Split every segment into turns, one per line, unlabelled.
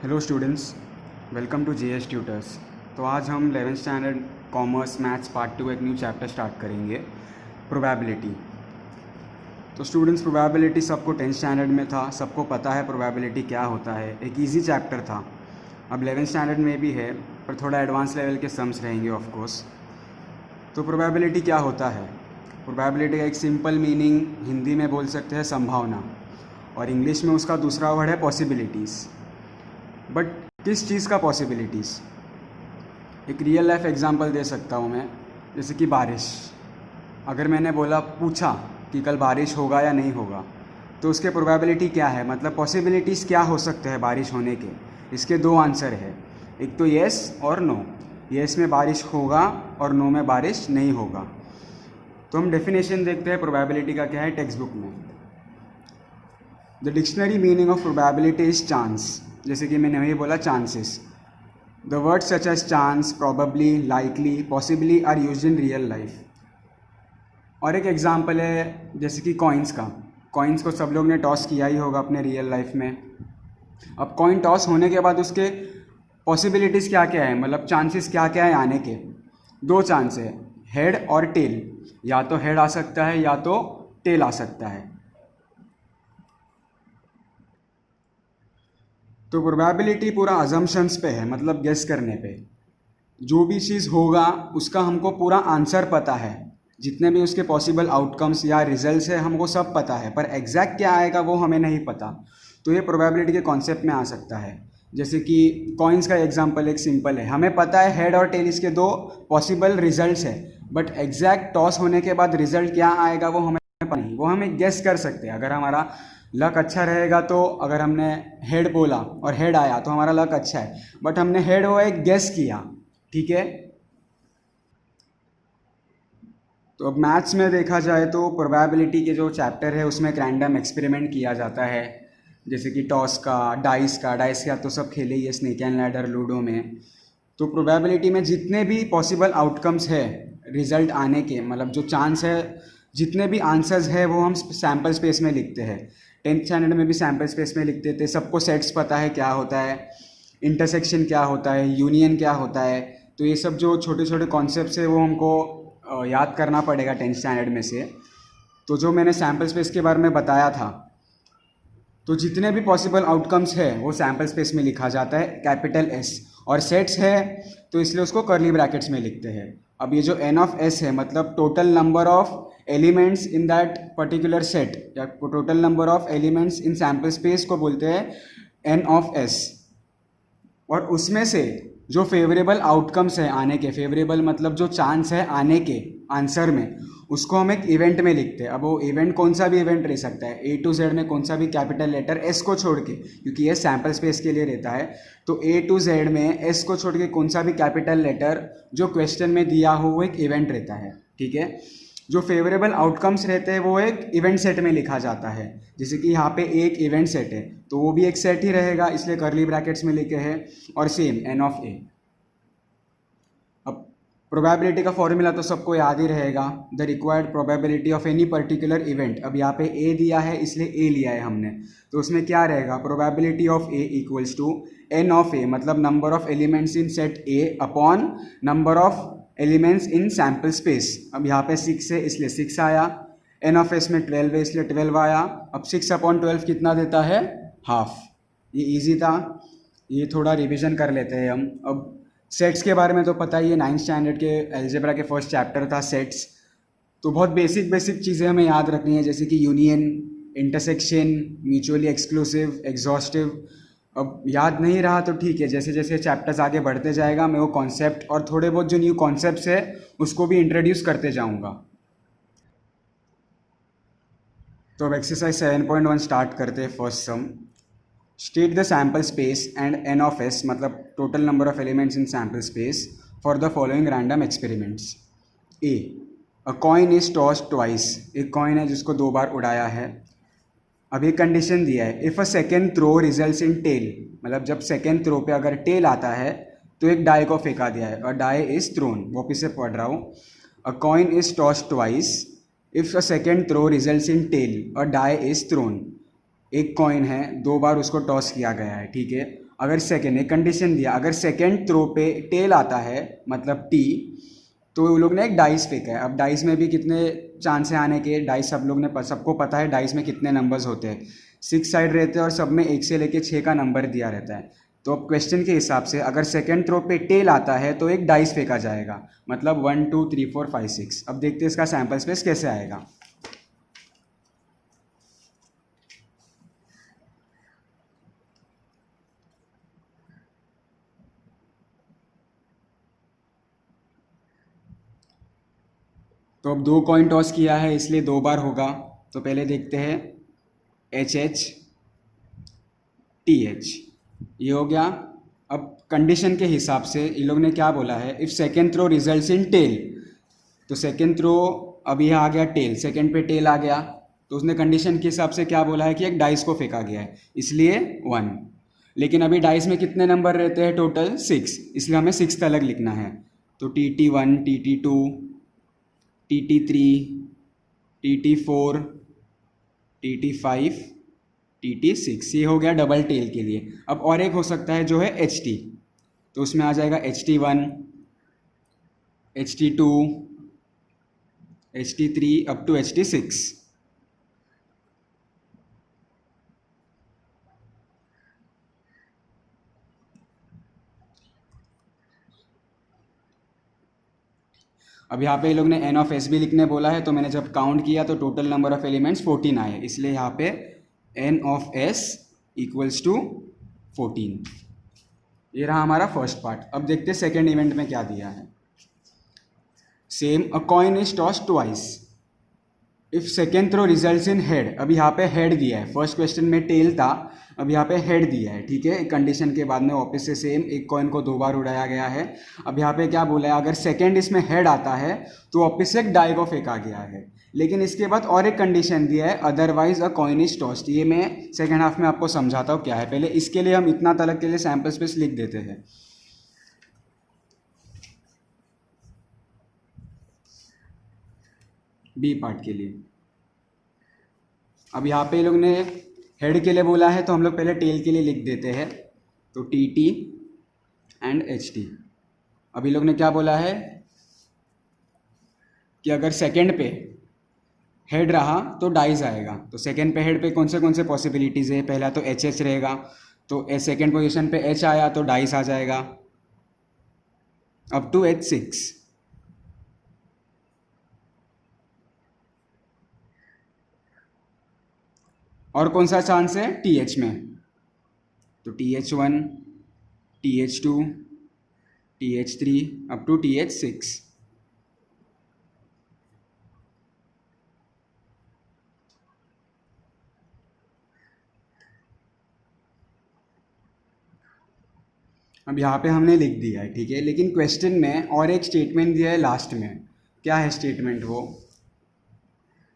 Hello students, welcome to JS tutors. तो आज हम 11th standard commerce maths part 2 एक न्यू चैप्टर स्टार्ट करेंगे, प्रोबेबिलिटी। तो स्टूडेंट्स, प्रोबेबिलिटी सबको 10th स्टैंडर्ड में था, सबको पता है प्रोबेबिलिटी क्या होता है। एक इजी चैप्टर था, अब 11th स्टैंडर्ड में भी है, पर थोड़ा एडवांस लेवल के सम्स रहेंगे ऑफ कोर्स। तो प्रोबेबिलिटी क्या होता है? प्रोबेबिलिटी का एक सिंपल मीनिंग हिंदी में बोल सकते हैं संभावना, और इंग्लिश में उसका दूसरा वर्ड है पॉसिबिलिटीज़। बट किस चीज़ का पॉसिबिलिटीज़? एक रियल लाइफ एग्जांपल दे सकता हूँ मैं, जैसे कि बारिश। अगर मैंने पूछा कि कल बारिश होगा या नहीं होगा, तो उसके प्रोबेबिलिटी क्या है, मतलब पॉसिबिलिटीज़ क्या हो सकते हैं बारिश होने के। इसके दो आंसर है, एक तो येस और नो। येस में बारिश होगा और नो में बारिश नहीं होगा। तो हम डेफिनेशन देखते हैं प्रोबेबिलिटी का क्या है टेक्स्ट बुक में। The dictionary meaning of probability is chance. जैसे कि मैंने वही बोला, chances. The words such as chance, probably, likely, possibly are used in real life. और एक एग्जांपल है जैसे कि कॉइन्स का। कॉइन्स को सब लोग ने टॉस किया ही होगा अपने रियल लाइफ में। अब कॉइन टॉस होने के बाद उसके पॉसिबिलिटीज़ क्या क्या है, मतलब चांसेस क्या क्या है आने के। दो चांस है, हेड और टेल। या तो हेड आ सकता है या तो टेल आ सकता है। तो प्रोबेबिलिटी पूरा अजम्पशंस पे है, मतलब गेस करने पे। जो भी चीज़ होगा उसका हमको पूरा आंसर पता है, जितने भी उसके पॉसिबल आउटकम्स या रिजल्ट्स है हमको सब पता है, पर एग्जैक्ट क्या आएगा वो हमें नहीं पता। तो ये प्रोबेबिलिटी के कॉन्सेप्ट में आ सकता है। जैसे कि कॉइन्स का एग्जांपल एक सिंपल है, हमें पता है हेड और टेल इसके दो पॉसिबल रिजल्ट्स है, बट एग्जैक्ट टॉस होने के बाद रिजल्ट क्या आएगा वो हमें पता नहीं। वो हमें गेस कर सकते हैं। अगर हमारा लक अच्छा रहेगा तो अगर हमने हेड बोला और हेड आया तो हमारा लक अच्छा है, बट हमने हेड वो एक गेस किया, ठीक है। तो अब मैथ्स में देखा जाए तो प्रोबेबिलिटी के जो चैप्टर है उसमें एक रैंडम एक्सपेरिमेंट किया जाता है, जैसे कि टॉस का, डाइस का तो सब खेले ही है, स्नेक एंड लैडर, लूडो में। तो प्रोबेबिलिटी में जितने भी पॉसिबल आउटकम्स है रिजल्ट आने के, मतलब जो चांस है, जितने भी आंसर्स है वो हम सैम्पल स्पेस में लिखते हैं। 10th स्टैंडर्ड में भी सैम्पल स्पेस में लिखते थे। सबको सेट्स पता है क्या होता है, इंटरसेक्शन क्या होता है, यूनियन क्या होता है। तो ये सब जो छोटे छोटे कॉन्सेप्ट्स है वो हमको याद करना पड़ेगा 10th स्टैंडर्ड में से। तो जो मैंने सैम्पल स्पेस के बारे में बताया था, तो जितने भी पॉसिबल आउटकम्स है वो सैम्पल स्पेस में लिखा जाता है, कैपिटल एस। और सेट्स है तो इसलिए उसको कर्ली ब्रैकेट्स में लिखते हैं। अब ये जो एन ऑफ एस है, मतलब total number of elements in that particular set, या total number of elements in sample space को बोलते हैं एन ऑफ एस। और उसमें से जो फेवरेबल आउटकम्स है आने के, फेवरेबल मतलब जो चांस है आने के आंसर में, उसको हम एक इवेंट में लिखते हैं। अब वो इवेंट कौन सा भी इवेंट रह सकता है, A to Z में कौन सा भी कैपिटल लेटर एस को छोड़ के, क्योंकि ये सैम्पल स्पेस के लिए रहता है। तो A to Z में एस को छोड़ के कौन सा भी कैपिटल लेटर जो क्वेश्चन में दिया हो वो एक इवेंट रहता है, ठीक है। जो फेवरेबल आउटकम्स रहते हैं वो एक इवेंट सेट में लिखा जाता है। जैसे कि यहाँ पे एक इवेंट सेट है तो वो भी एक सेट ही रहेगा, इसलिए कर्ली ब्रैकेट्स में लिखे हैं। और सेम एन ऑफ ए। अब प्रोबेबिलिटी का फॉर्मूला तो सबको याद ही रहेगा, the required probability of any particular event. अब यहाँ पे ए दिया है इसलिए ए लिया है हमने, तो उसमें क्या रहेगा, probability of A equals to N of A, मतलब number of elements in set A upon number of elements in sample space. अब यहाँ पे 6 है इसलिए 6 आया, एन ऑफ एस में 12 है इसलिए 12 आया। अब 6 अपॉन 12 कितना देता है, हाफ। ये इजी था, ये थोड़ा रिवीजन कर लेते हैं हम। अब सेट्स के बारे में तो पता ही है, 9th स्टैंडर्ड के अलजेब्रा के फर्स्ट चैप्टर था सेट्स। तो बहुत बेसिक चीज़ें हमें याद रखनी है, जैसे कि union, intersection, mutually exclusive, exhaustive. अब याद नहीं रहा तो ठीक है, जैसे जैसे चैप्टर्स आगे बढ़ते जाएगा मैं वो कॉन्सेप्ट और थोड़े बहुत जो न्यू कॉन्सेप्ट्स है उसको भी इंट्रोड्यूस करते जाऊंगा। तो अब एक्सरसाइज 7.1 स्टार्ट करते हैं। First sum, state the sample space and N of S, मतलब total number of elements in sample space for the following random experiments. A, a coin is tossed twice. एक coin है जिसको 2 बार उड़ाया है। अब एक कंडीशन दिया है, if a second throw results in tail, मतलब जब सेकेंड थ्रो पे अगर टेल आता है तो एक डाई को फेंका दिया है, और डाई इज थ्रोन। वापिस से पढ़ रहा हूँ, a coin is tossed twice, if a second throw results in tail और डाई इज थ्रोन। एक कॉइन है, 2 बार उसको टॉस किया गया है, ठीक है। अगर सेकेंड, एक कंडीशन दिया, अगर सेकेंड थ्रो पे टेल आता है मतलब टी, तो वो लोग ने एक डाइस फेंका है। अब डाइस में भी कितने चांस है आने के, डाइस सब लोग ने सबको पता है डाइस में कितने नंबर्स होते हैं, 6 साइड रहते हैं और सब में 1 से लेके 6 का नंबर दिया रहता है। तो अब क्वेश्चन के हिसाब से अगर सेकेंड थ्रो पे टेल आता है तो एक डाइस फेंका जाएगा, मतलब 1 2 3 4 5 6। अब देखते हैं इसका सैम्पल स्पेस कैसे आएगा। तो अब 2 कॉइन टॉस किया है इसलिए 2 बार होगा। तो पहले देखते हैं एच एच टी एच, ये हो गया। अब कंडीशन के हिसाब से इन लोग ने क्या बोला है, if second throw results in tail, तो सेकेंड थ्रो अब यह आ गया टेल, सेकेंड पे टेल आ गया, तो उसने कंडीशन के हिसाब से क्या बोला है कि एक डाइस को फेंका गया है, इसलिए 1। लेकिन अभी डाइस में कितने नंबर रहते हैं टोटल, 6, इसलिए हमें 6 अलग लिखना है। तो TT1 TT2 TT3 TT4 TT5 TT6, ये हो गया डबल टेल के लिए। अब और एक हो सकता है जो है HT, तो उसमें आ जाएगा HT1 HT2 HT3 up to HT6। अब यहाँ पे ये लोग ने n ऑफ s भी लिखने बोला है, तो मैंने जब काउंट किया तो टोटल नंबर ऑफ एलिमेंट्स 14 आए, इसलिए यहाँ पे n of s equals to 14। ये रहा हमारा फर्स्ट पार्ट। अब देखते हैं सेकेंड इवेंट में क्या दिया है। Same, a coin is toss twice if second throw results in head. अब यहाँ पे हेड दिया है, फर्स्ट क्वेश्चन में टेल था, अब यहाँ पे हेड दिया है, ठीक है। एक कंडीशन के बाद में वापस से सेम, एक कॉइन को 2 बार उड़ाया गया है। अब यहाँ पे क्या बोला है, अगर सेकेंड इसमें हेड आता है तो वापस से एक डाई को फेंका गया है। लेकिन इसके बाद और एक कंडीशन दिया है, otherwise a coin is tossed. ये मैं सेकेंड हाफ में आपको समझाता हूँ क्या है। पहले इसके लिए हम इतना तलक के लिए सैम्पल स्पेस लिख देते हैं। बी पार्ट के लिए अब यहाँ पे लोग ने हेड के लिए बोला है, तो हम लोग पहले टेल के लिए लिख देते हैं। तो TT एंड HT। अभी लोग ने क्या बोला है कि अगर सेकेंड पे हेड रहा तो डाइज आएगा। तो सेकेंड पे हेड पे कौन से पॉसिबिलिटीज़ है, पहला तो HH रहेगा, तो सेकेंड पोजीशन पे H आया तो डाइस आ जाएगा अप टू H6। और कौन सा चांस है TH में, तो TH1 TH2 TH3 up to TH6। अब यहाँ पे हमने लिख दिया है, ठीक है। लेकिन क्वेश्चन में और एक स्टेटमेंट दिया है लास्ट में। क्या है स्टेटमेंट वो,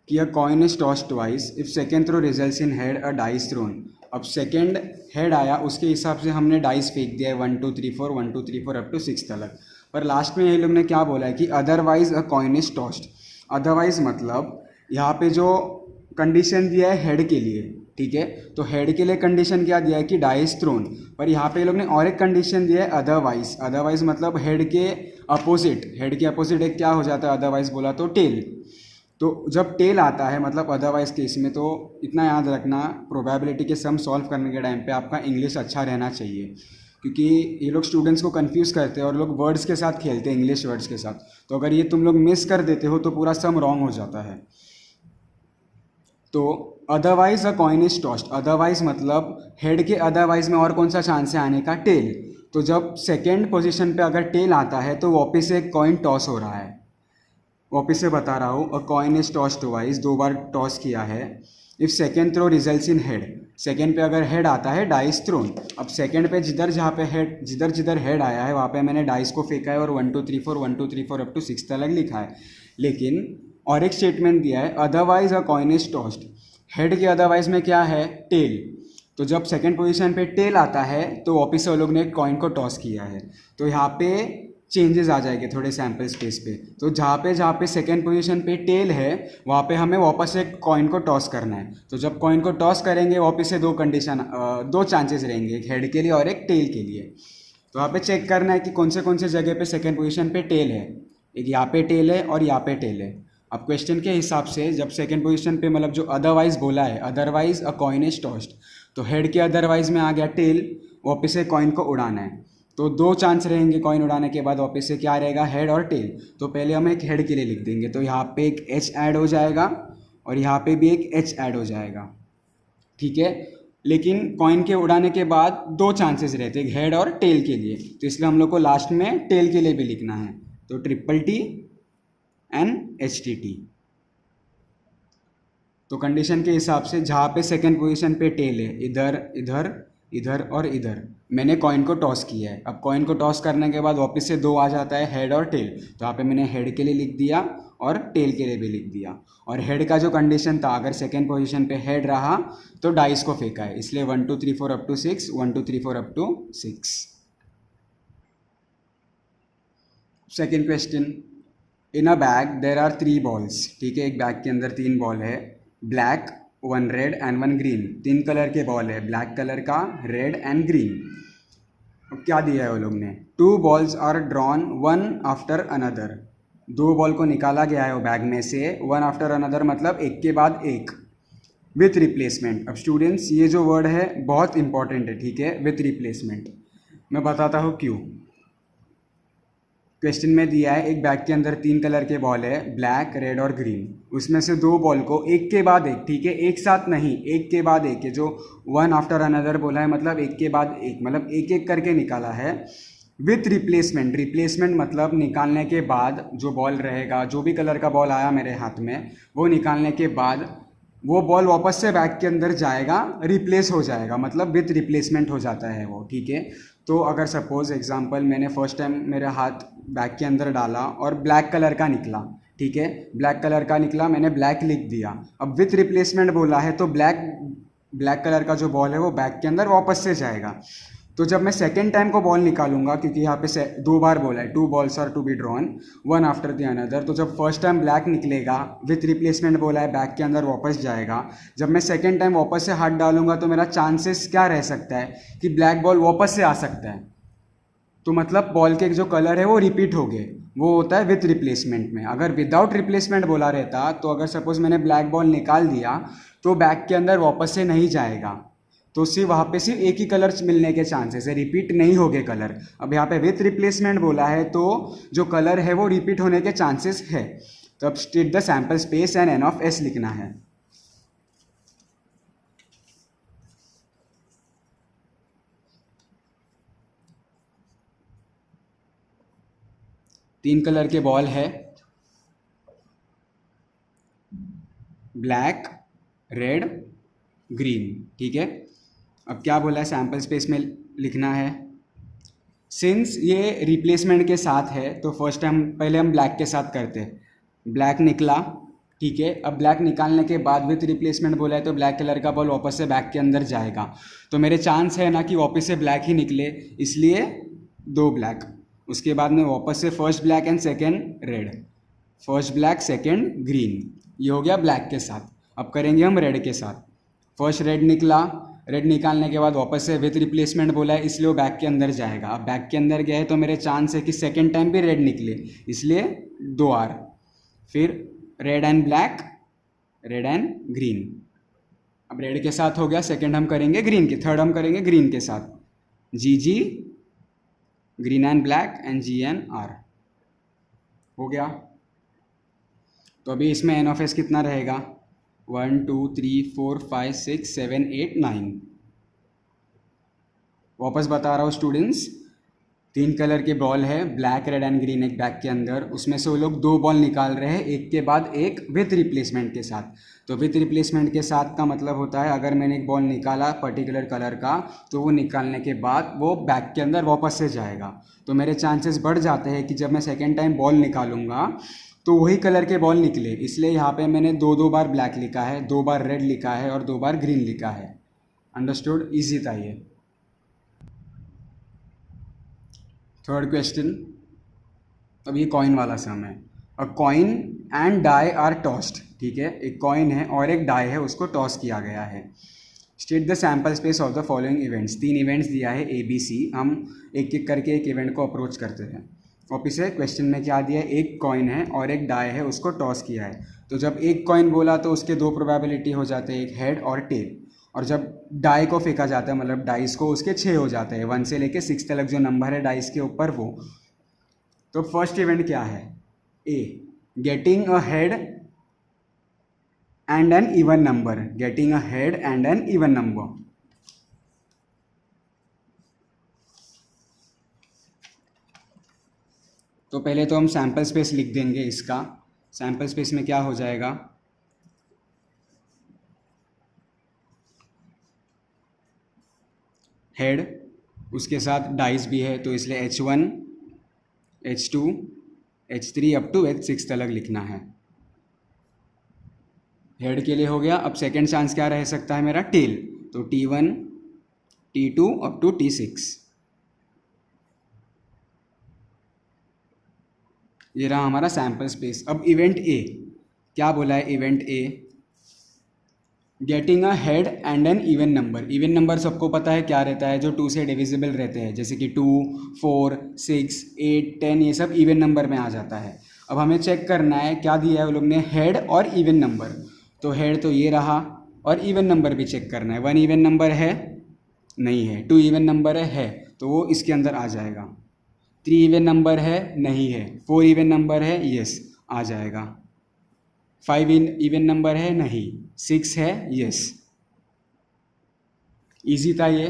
कि a coin is toss twice if second throw results in head a dice thrown. अब सेकेंड हेड आया, उसके हिसाब से हमने डाइस फेंक दिया है 1 2 3 4 1 2 3 4 अप टू 6 तक। पर लास्ट में ये लोग ने क्या बोला है कि otherwise a coin is tossed. Otherwise मतलब यहाँ पे जो कंडीशन दिया है हेड के लिए, ठीक है, तो हेड के लिए कंडीशन क्या दिया है कि डाइस थ्रोन। पर यहाँ पे ये लोग ने और एक कंडीशन दिया है अदरवाइज। अदरवाइज मतलब हेड के अपोजिट, हेड के अपोजिट एक क्या हो जाता है अदरवाइज बोला तो टेल। तो जब टेल आता है मतलब अदरवाइज केस में, तो इतना याद रखना, प्रोबेबिलिटी के सम सॉल्व करने के टाइम पे आपका इंग्लिश अच्छा रहना चाहिए, क्योंकि ये लोग स्टूडेंट्स को कंफ्यूज करते हैं और लोग वर्ड्स के साथ खेलते हैं, इंग्लिश वर्ड्स के साथ। तो अगर ये तुम लोग मिस कर देते हो तो पूरा सम रॉन्ग हो जाता है। तो otherwise a coin is tossed, otherwise मतलब हेड के अदरवाइज में और कौन सा चांस है आने का, टेल। तो जब सेकेंड पोजिशन पे अगर टेल आता है तो वापस से एक कॉइन टॉस हो रहा है। वापस से बता रहा हूँ, a coin is toss twice, 2 बार टॉस किया है। If second throw results in head, second पे अगर हेड आता है डाइस थ्रोन। अब सेकेंड पे जहाँ पे हेड, जिधर हेड आया है वहाँ पे मैंने डाइस को फेंका है और 1 2 3 4 1 2 3 4 अप टू 6 तक लिखा है। लेकिन और एक स्टेटमेंट दिया है otherwise a coin is tossed. Head के अदरवाइज में क्या है, टेल। तो जब सेकेंड पोजीशन पे टेल आता है तो वापस से वो लोग ने एक कॉइन को टॉस किया है। तो यहाँ पे चेंजेस आ जाएंगे थोड़े सैम्पल स्पेस पे। तो जहाँ पे सेकेंड पोजीशन पे टेल है वहाँ पे हमें वापस एक कॉइन को टॉस करना है। तो जब कॉइन को टॉस करेंगे वापस से दो चांसेस रहेंगे, एक हेड के लिए और एक टेल के लिए। तो वहाँ पे चेक करना है कि कौन से जगह पे सेकेंड पोजीशन पे टेल है। एक यहाँ पे टेल है और यहाँ पे टेल है। अब क्वेश्चन के हिसाब से जब सेकेंड पोजीशन पे मतलब जो अदरवाइज बोला है, otherwise a coin is tossed, तो हेड के अदरवाइज में आ गया टेल, वापस से कॉइन को उड़ाना है। तो दो चांस रहेंगे कॉइन उड़ाने के बाद, वापस से क्या रहेगा, हेड और टेल। तो पहले हम एक हेड के लिए लिख देंगे, तो यहाँ पे एक एच ऐड हो जाएगा और यहाँ पे भी एक एच ऐड हो जाएगा, ठीक है। लेकिन कॉइन के उड़ाने के बाद दो चांसेस रहते हैं, हेड और टेल के लिए, तो इसलिए हम लोग को लास्ट में टेल के लिए भी लिखना है। तो triple T and H T T. तो कंडीशन के हिसाब से जहाँ पे सेकेंड पोजीशन पे टेल है, इधर इधर इधर और इधर, मैंने कॉइन को टॉस किया है। अब कॉइन को टॉस करने के बाद वापस से दो आ जाता है, हेड और टेल। तो यहाँ पे मैंने हेड के लिए लिख दिया और टेल के लिए भी लिख दिया। और हेड का जो कंडीशन था, अगर सेकेंड पोजीशन पे हेड रहा तो डाइस को फेंका है, इसलिए 1 2 3 4 up to 6, 1 2 3 4 up to 6। Second question, in a bag there are 3 balls, ठीक है। एक बैग के अंदर 3 बॉल है, black, 1 red and 1 green. 3 colour के बॉल है, ब्लैक कलर का, रेड एंड ग्रीन। अब क्या दिया है वो लोग ने, 2 balls are drawn one after another. 2 ball को निकाला गया है वो बैग में से, वन आफ्टर अनदर मतलब एक के बाद एक, विथ रिप्लेसमेंट। अब स्टूडेंट्स ये जो वर्ड है बहुत इंपॉर्टेंट है, ठीक है, विथ रिप्लेसमेंट। मैं बताता हूँ क्यों। क्वेश्चन में दिया है एक बैग के अंदर 3 कलर के बॉल है, ब्लैक, रेड और ग्रीन। उसमें से 2 बॉल को एक के बाद एक, ठीक है, एक साथ नहीं, एक के बाद एक है, जो वन आफ्टर अनदर बोला है मतलब एक के बाद एक, मतलब एक एक करके निकाला है। विथ रिप्लेसमेंट, रिप्लेसमेंट मतलब निकालने के बाद जो बॉल रहेगा, जो भी कलर का बॉल आया मेरे हाथ में, वो निकालने के बाद वो बॉल वापस से बैग के अंदर जाएगा, रिप्लेस हो जाएगा, मतलब विथ रिप्लेसमेंट हो जाता है वो, ठीक है। तो अगर सपोज एग्जांपल मैंने फर्स्ट टाइम मेरे हाथ बैग के अंदर डाला और ब्लैक कलर का निकला, ठीक है, ब्लैक कलर का निकला, मैंने ब्लैक लिख दिया। अब विथ रिप्लेसमेंट बोला है तो ब्लैक कलर का जो बॉल है वो बैग के अंदर वापस से जाएगा। तो जब मैं सेकेंड टाइम को बॉल निकालूंगा, क्योंकि यहाँ पे 2 बार बोला है, 2 balls are to be drawn one after the another, तो जब फर्स्ट टाइम ब्लैक निकलेगा, विथ रिप्लेसमेंट बोला है, बैग के अंदर वापस जाएगा। जब मैं सेकेंड टाइम वापस से हाथ डालूंगा तो मेरा चांसेस क्या रह सकता है कि ब्लैक बॉल वापस से आ सकता है। तो मतलब बॉल के जो कलर है वो रिपीट हो गए, वो होता है विथ रिप्लेसमेंट में। अगर विदाउट रिप्लेसमेंट बोला रहता तो अगर सपोज मैंने ब्लैक बॉल निकाल दिया तो बैग के अंदर वापस से नहीं जाएगा, तो सिर्फ वहाँ पे सिर्फ एक ही कलर मिलने के चांसेस है, रिपीट नहीं हो गए कलर। अब यहाँ पे विथ रिप्लेसमेंट बोला है तो जो कलर है वो रिपीट होने के चांसेस है। तो अब state the sample space and N of s लिखना है। तीन कलर के बॉल है, ब्लैक, रेड, ग्रीन, ठीक है। अब क्या बोला है, सैम्पल स्पेस में लिखना है। सिंस ये रिप्लेसमेंट के साथ है तो फर्स्ट टाइम पहले हम ब्लैक के साथ करते हैं, ब्लैक निकला, ठीक है। अब ब्लैक निकालने के बाद विथ रिप्लेसमेंट बोला है तो ब्लैक कलर का बॉल वापस से बैग के अंदर जाएगा, तो मेरे चांस है ना कि वापस से ब्लैक ही निकले, इसलिए 2 ब्लैक। उसके बाद में वापस से first black and second red, first black second green, ये हो गया ब्लैक के साथ। अब करेंगे हम रेड के साथ। फर्स्ट रेड निकला, रेड निकालने के बाद वापस से विथ रिप्लेसमेंट बोला है इसलिए वो बैग के अंदर जाएगा। अब बैग के अंदर गया है तो मेरे चांस है कि सेकेंड टाइम भी रेड निकले, इसलिए 2 आर। फिर red and black, red and green. अब रेड के साथ हो गया, सेकेंड हम करेंगे ग्रीन के, थर्ड हम करेंगे ग्रीन के साथ, G G, green and black and G N R, हो गया। तो अभी इसमें एन ऑफ एस कितना रहेगा, 1 2 3 4 5 6 7 8 9। वापस बता रहा हूँ स्टूडेंट्स, 3 कलर के बॉल है, ब्लैक, रेड एंड ग्रीन, एक बैग के अंदर। उसमें से वो लोग 2 बॉल निकाल रहे हैं, एक के बाद एक विथ रिप्लेसमेंट के साथ। तो विथ रिप्लेसमेंट के साथ का मतलब होता है अगर मैंने एक बॉल निकाला पर्टिकुलर कलर का तो वो निकालने के बाद वो बैग के अंदर वापस से जाएगा। तो मेरे चांसेस बढ़ जाते हैं कि जब मैं सेकेंड टाइम बॉल निकालूंगा तो वही कलर के बॉल निकले, इसलिए यहाँ पे मैंने 2 बार ब्लैक लिखा है, 2 बार रेड लिखा है और 2 बार ग्रीन लिखा है। अंडरस्टूड, ईजी था ये। थर्ड क्वेश्चन, अब ये कॉइन वाला सम है। A coin and die are tossed, ठीक है, एक कॉइन है और एक डाई है, उसको टॉस किया गया है। State the sample space of the following events, 3 events दिया है ए बी सी, हम एक एक करके एक इवेंट को अप्रोच करते हैं। वापिस है, क्वेश्चन में क्या दिया है, एक कॉइन है और एक डाई है, उसको टॉस किया है। तो जब एक कॉइन बोला तो उसके 2 प्रोबेबिलिटी हो जाते हैं, एक हेड और टेल। और जब डाई को फेंका जाता है, मतलब डाइस को, उसके 6 हो जाते हैं, 1 से लेके 6 तक जो नंबर है डाइस के ऊपर वो। तो फर्स्ट इवेंट क्या है, A, getting a head and an even number, getting a head and an even number. तो पहले तो हम सैम्पल स्पेस लिख देंगे इसका। सैम्पल स्पेस में क्या हो जाएगा, हेड, उसके साथ डाइस भी है तो इसलिए H1 H2 H3 up to H6 तक लिखना है। हेड के लिए हो गया। अब सेकेंड चांस क्या रह सकता है मेरा, टेल, तो T1 T2 up to T6। ये रहा हमारा सैम्पल स्पेस। अब इवेंट ए, क्या बोला है event A, getting a head and an even number. Even number सबको पता है क्या रहता है, जो 2 से डिविजिबल रहते हैं, जैसे कि 2, 4, 6, 8, 10, ये सब इवन नंबर में आ जाता है। अब हमें चेक करना है क्या दिया है वो लोग ने, हेड और इवन नंबर। तो हेड तो ये रहा और इवन नंबर भी चेक करना है। 1 इवन नंबर है, नहीं है। 2 इवन नंबर है तो वो इसके अंदर आ जाएगा। 3 इवन नंबर है, नहीं है। 4 इवन नंबर है, यस आ जाएगा। 5 इवन नंबर है, नहीं। 6 है, यस। इजी था ये।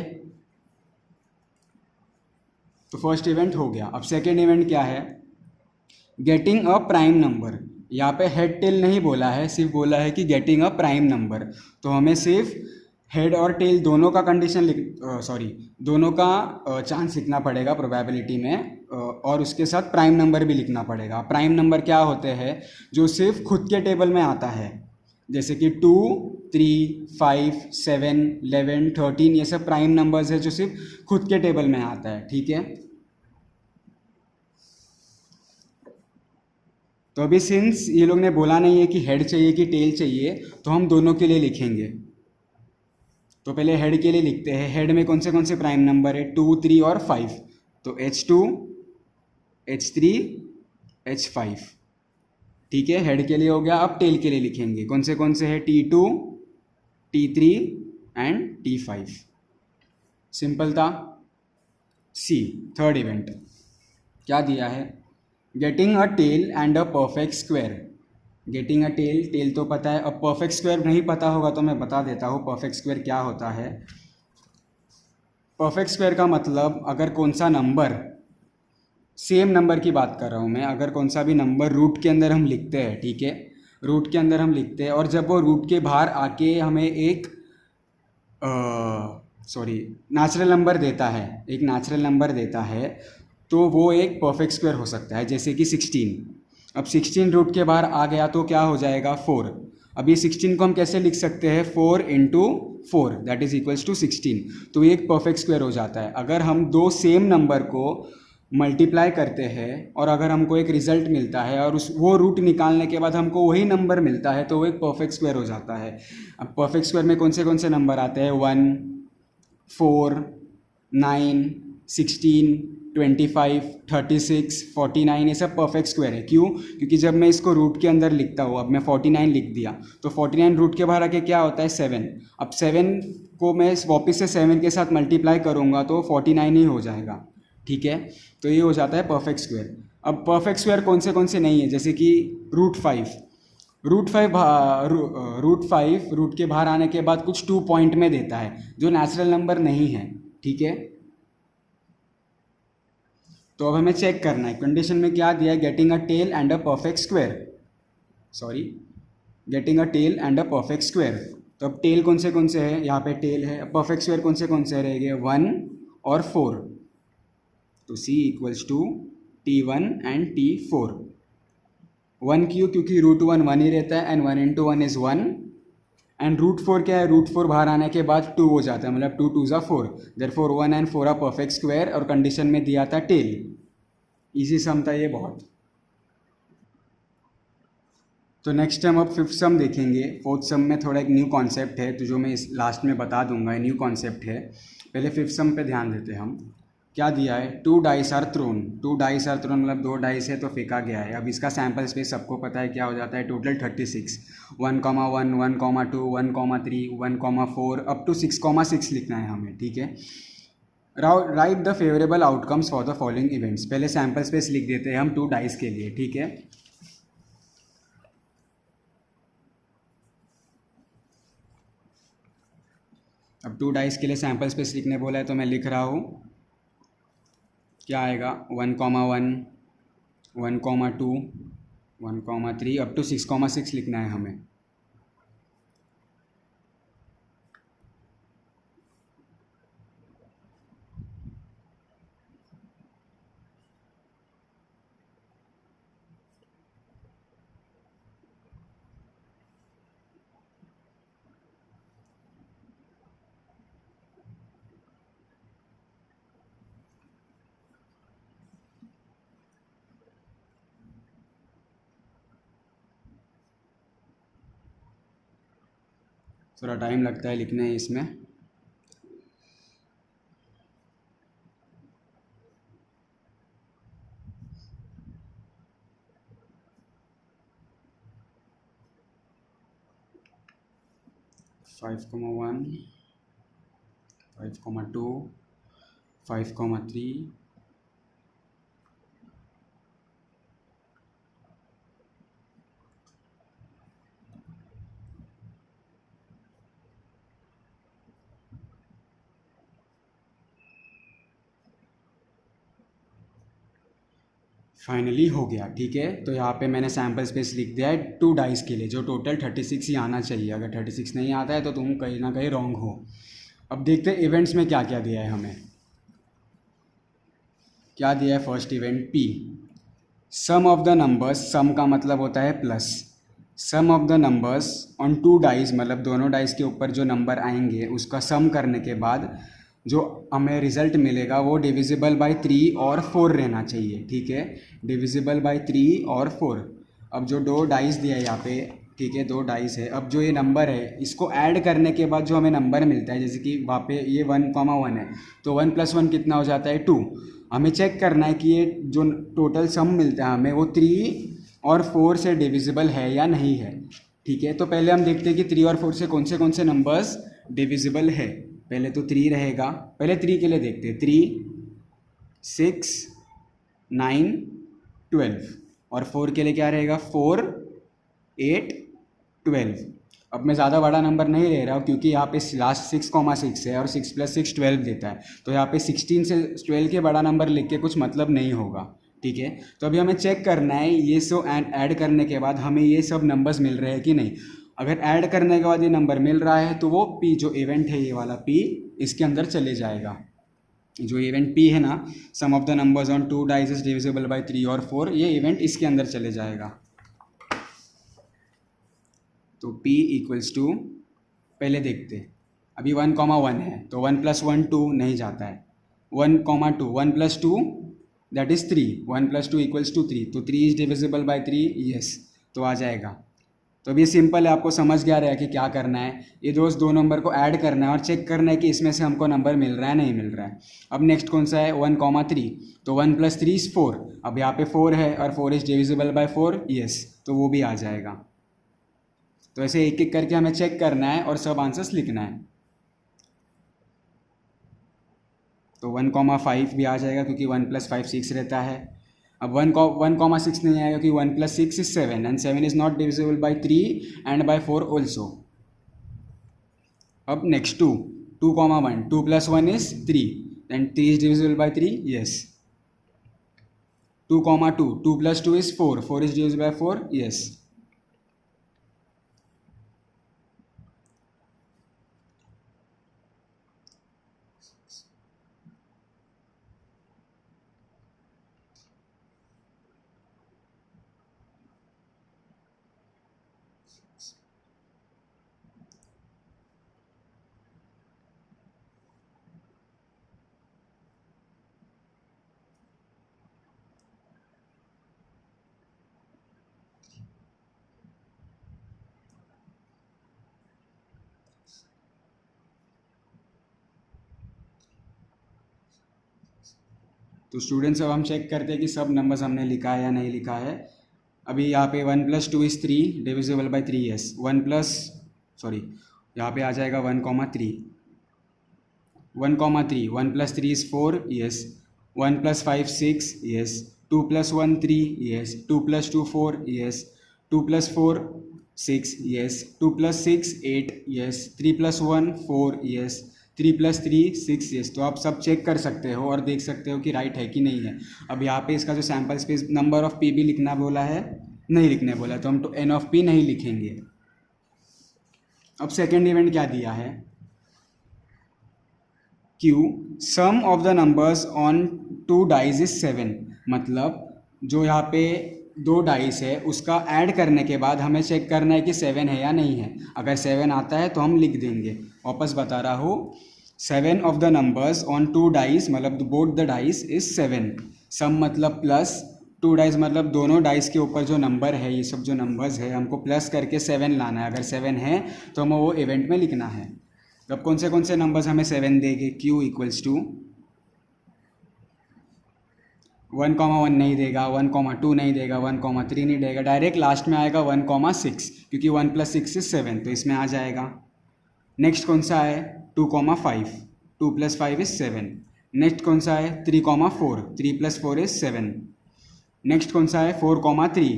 तो फर्स्ट इवेंट हो गया। अब सेकेंड इवेंट क्या है, गेटिंग अ प्राइम नंबर। यहाँ पे हेड टेल नहीं बोला है, सिर्फ बोला है कि गेटिंग अ प्राइम नंबर। तो हमें सिर्फ हेड और टेल दोनों का कंडीशन दोनों का चांस लिखना पड़ेगा प्रोबेबिलिटी में, और उसके साथ प्राइम नंबर भी लिखना पड़ेगा। प्राइम नंबर क्या होते हैं, जो सिर्फ खुद के टेबल में आता है, जैसे कि 2, 3, 5, 7, 11, 13, ये सब प्राइम नंबर्स है जो सिर्फ खुद के टेबल में आता है, ठीक है। तो अभी सिंस ये लोग ने बोला नहीं है कि हेड चाहिए कि टेल चाहिए, तो हम दोनों के लिए लिखेंगे। तो पहले हेड के लिए लिखते हैं। हेड में कौन से प्राइम नंबर है, 2, 3 और 5। तो H2, H3, H5, ठीक है, हेड के लिए हो गया। अब टेल के लिए लिखेंगे, कौन से है, T2, T3 and T5। Simple था। सी, थर्ड इवेंट क्या दिया है, getting a tail and a perfect square. Getting a tail, tail तो पता है, अब परफेक्ट स्क्वायर नहीं पता होगा तो मैं बता देता हूँ परफेक्ट स्क्वायर क्या होता है। परफेक्ट स्क्वायर का मतलब, अगर कौन सा नंबर, सेम नंबर की बात कर रहा हूँ मैं, अगर कौन सा भी नंबर रूट के अंदर हम लिखते हैं, ठीक है, रूट के अंदर हम लिखते हैं, और जब वो रूट के बाहर आके हमें एक नेचुरल नंबर देता है, एक नेचुरल नंबर देता है, तो वो एक परफेक्ट स्क्वायर हो सकता है। जैसे कि 16, अब 16 रूट के बाहर आ गया तो क्या हो जाएगा, 4। अब ये 16 को हम कैसे लिख सकते हैं, 4 into 4 that is equals to 16। तो ये एक परफेक्ट स्क्वायर हो जाता है। अगर हम 2 सेम नंबर को मल्टीप्लाई करते हैं और अगर हमको एक रिजल्ट मिलता है और वो रूट निकालने के बाद हमको वही नंबर मिलता है, तो वो एक परफेक्ट स्क्वायर हो जाता है। अब परफेक्ट स्क्वायर में कौन से नंबर आते हैं, 1, 4, 9, 16, 25, 36, 49, ये सब परफेक्ट स्क्वायर है। क्यों, क्योंकि जब मैं इसको रूट के अंदर लिखता हूँ, अब मैं 49 लिख दिया, तो 49 रूट के बाहर आके क्या होता है, 7। अब 7 को मैं वापस से 7 के साथ मल्टीप्लाई करूँगा तो 49 ही हो जाएगा, ठीक है। तो ये हो जाता है परफेक्ट स्क्वायर। अब परफेक्ट स्क्वायर कौन से नहीं है, जैसे कि √5, √5 रूट के बाहर आने के बाद कुछ 2 पॉइंट में देता है, जो नेचुरल नंबर नहीं है, ठीक है। तो अब हमें चेक करना है कंडीशन में क्या दिया है, getting a tail and a perfect square, getting a tail and a perfect square. तो अब टेल कौन से है, यहाँ पे टेल है। परफेक्ट स्क्वायर कौन से रहेंगे, 1 और 4। तो C equals to T1 and T4। 1 क्यों, क्योंकि √1 1 ही रहता है, एंड 1 इंटू 1 इज़ 1, एंड √4 क्या है, √4 बाहर आने के बाद 2 हो जाता है, मतलब 2 2 ज़ा 4, therefore 1 and 4 are perfect square, और कंडीशन में दिया था टेल। इजी सम था ये बहुत। तो नेक्स्ट टाइम अब फिफ्थ सम देखेंगे। फोर्थ सम में थोड़ा एक न्यू कॉन्सेप्ट है, तो जो मैं इस लास्ट में बता दूंगा, न्यू कॉन्सेप्ट है। पहले फिफ्थ सम पे ध्यान देते हैं हम। क्या दिया है, two dice are thrown. Two dice are thrown मतलब दो डाइस है तो फेंका गया है। अब इसका सैम्पल स्पेस सबको पता है क्या हो जाता है, टोटल 36। 1,1, 1,2, 1,3, 1,4 अप टू 6,6 लिखना है हमें, ठीक है। Right the favourable outcomes for the following events. पहले सैम्पल स्पेस लिख देते हैं हम टू डाइस के लिए, ठीक है। अब टू डाइस के लिए सैम्पल स्पेस लिखने बोला है तो मैं लिख रहा हूँ। क्या आएगा, 1,1, 1,2, 1,3 अप टू 6,6 लिखना है हमें। थोड़ा टाइम लगता है लिखने इसमें। 5,1, 5,2, 5,3, फाइनली हो गया, ठीक है। तो यहाँ पे मैंने सैम्पल स्पेस लिख दिया है टू डाइस के लिए, जो टोटल 36 ही आना चाहिए। अगर 36 नहीं आता है तो तुम कहीं ना कहीं रॉन्ग हो। अब देखते हैं इवेंट्स में क्या क्या दिया है हमें। क्या दिया है first event, P. Sum of the numbers, sum का मतलब होता है plus. Sum of the numbers on two dice, मतलब दोनों डाइस के ऊपर जो नंबर आएंगे उसका सम करने के बाद जो हमें रिजल्ट मिलेगा वो डिविजिबल बाय 3 और 4 रहना चाहिए, ठीक है। डिविजिबल बाय 3 और 4। अब जो दो डाइस दिया है यहाँ पे, ठीक है, दो डाइस है। अब जो ये नंबर है इसको ऐड करने के बाद जो हमें नंबर मिलता है, जैसे कि वहाँ पे ये 1,1 है, तो 1 + 1 कितना हो जाता है, 2। हमें चेक करना है कि ये जो टोटल सम मिलता है हमें वो 3 और 4 से डिविजिबल है या नहीं है, ठीक है। तो पहले हम देखते हैं कि 3 और 4 से कौन से नंबर्स डिविजिबल है। पहले तो 3 रहेगा, पहले 3 के लिए देखते हैं। 3, 6, 9, 12 और 4 के लिए क्या रहेगा, 4, 8, 12। अब मैं ज़्यादा बड़ा नंबर नहीं ले रहा हूँ क्योंकि यहाँ पे लास्ट 6,6 है और 6 + 6 12 देता है, तो यहाँ पे 16 से 12 के बड़ा नंबर लिख के कुछ मतलब नहीं होगा, ठीक है। तो अभी हमें चेक करना है ये सो ऐड करने के बाद हमें ये सब नंबर्स मिल रहे हैं कि नहीं। अगर ऐड करने के बाद ये नंबर मिल रहा है तो वो पी जो इवेंट है, ये वाला पी इसके अंदर चले जाएगा। जो इवेंट पी है ना, sum of the numbers on two dice is divisible by 3 और 4, ये इवेंट इसके अंदर चले जाएगा। तो P इक्वल्स टू, पहले देखते अभी 1,1 है तो 1 + 1 2 नहीं जाता है। 1,2, 1 + 2 दैट इज़ 3, 1 + 2 इक्वल्स टू 3, तो 3 इज डिविजिबल बाय 3, यस, तो आ जाएगा। तो अभी सिंपल है, आपको समझ गया रहेगा कि क्या करना है। ये दो नंबर को ऐड करना है और चेक करना है कि इसमें से हमको नंबर मिल रहा है नहीं मिल रहा है। अब नेक्स्ट कौन सा है, 1,3, तो 1 + 3 इज 4। अब यहाँ पे 4 है और 4 इज डिविजिबल बाय 4, यस, तो वो भी आ जाएगा। तो ऐसे एक एक करके हमें चेक करना है और सब आंसर्स लिखना है। तो 1,5 भी आ जाएगा क्योंकि 1 + 5 6 रहता है। अब 1,6 नहीं आएगा क्योंकि 1 + 6 is 7 and 7 is not divisible by 3 and by 4 also. अब next 2, 2,1, 2 + 1 is 3 and 3 is divisible by 3, yes. 2,2, 2 + 2 is 4, 4 is divisible by 4, yes. तो स्टूडेंट्स अब हम चेक करते हैं कि सब नंबर्स हमने लिखा है या नहीं लिखा है। अभी यहाँ पे 1+2 = 3 डिविजिबल बाई 3s, यहाँ पे आ जाएगा 1,3, 1,3, 1+3 = 4, yes, 1+5 6, yes, 2+1 3, yes, 2+2 4, yes, 2+4 6, yes, 2+6 8, yes, 3+1 4, yes, 3+3 6, yes। तो आप सब चेक कर सकते हो और देख सकते हो कि राइट है कि नहीं है। अब यहाँ पे इसका जो sample space number of P भी लिखना बोला है, नहीं लिखने बोला है, तो हम तो एन ऑफ पी नहीं लिखेंगे। अब सेकेंड इवेंट क्या दिया है, Q, sum of the numbers on 2 dice is 7। मतलब जो यहाँ पे 2 डाइस है उसका ऐड करने के बाद हमें चेक करना है कि 7 है या नहीं है। अगर 7 आता है तो हम लिख देंगे। वापस बता रहा हूँ, 7 of the numbers on 2 dice मतलब बोथ द डाइस इज 7। सम मतलब प्लस, 2 डाइस मतलब दोनों डाइस के ऊपर जो नंबर है, ये सब जो नंबर्स है हमको प्लस करके 7 लाना है। अगर 7 है तो हमें वो इवेंट में लिखना है। तो अब कौन से नंबर्स हमें 7 देंगे, Q इक्वल्स टू 1,1 नहीं देगा, 1,2 नहीं देगा, 1,3 नहीं देगा, डायरेक्ट लास्ट में आएगा 1,6, क्योंकि 1+6 = 7, तो इसमें आ जाएगा। नेक्स्ट कौन सा है 2,5, 2+5 = 7। नेक्स्ट कौन सा है 3,4, 3+4 = 7। नेक्स्ट कौन सा है 4,3,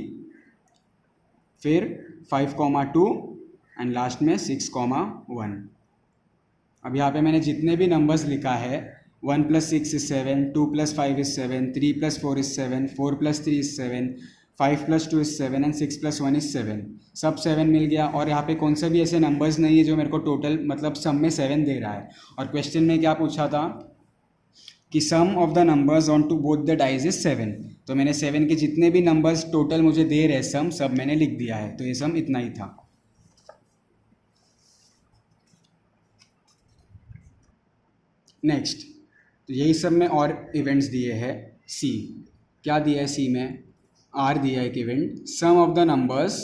फिर 5,2 एंड लास्ट में 6,1। अब यहाँ पे मैंने जितने भी नंबर्स लिखा है, 1+6 = 7, 2+5 = 7, 3+4 = 7, 4+3 = 7, 5+2 = 7 एंड 6+1 = 7। सब 7 मिल गया। और यहाँ पे कौन से भी ऐसे नंबर्स नहीं है जो मेरे को टोटल मतलब सम में 7 दे रहा है। और क्वेश्चन में क्या पूछा था कि sum of the numbers on two both the dice is 7। तो मैंने 7 के जितने भी नंबर्स टोटल मुझे दे रहे सम, सब मैंने लिख दिया है। तो ये सम इतना ही था। नेक्स्ट, तो यही सब में और इवेंट्स दिए हैं। सी, क्या दिया है सी में, आर दिया है एक event, sum of the numbers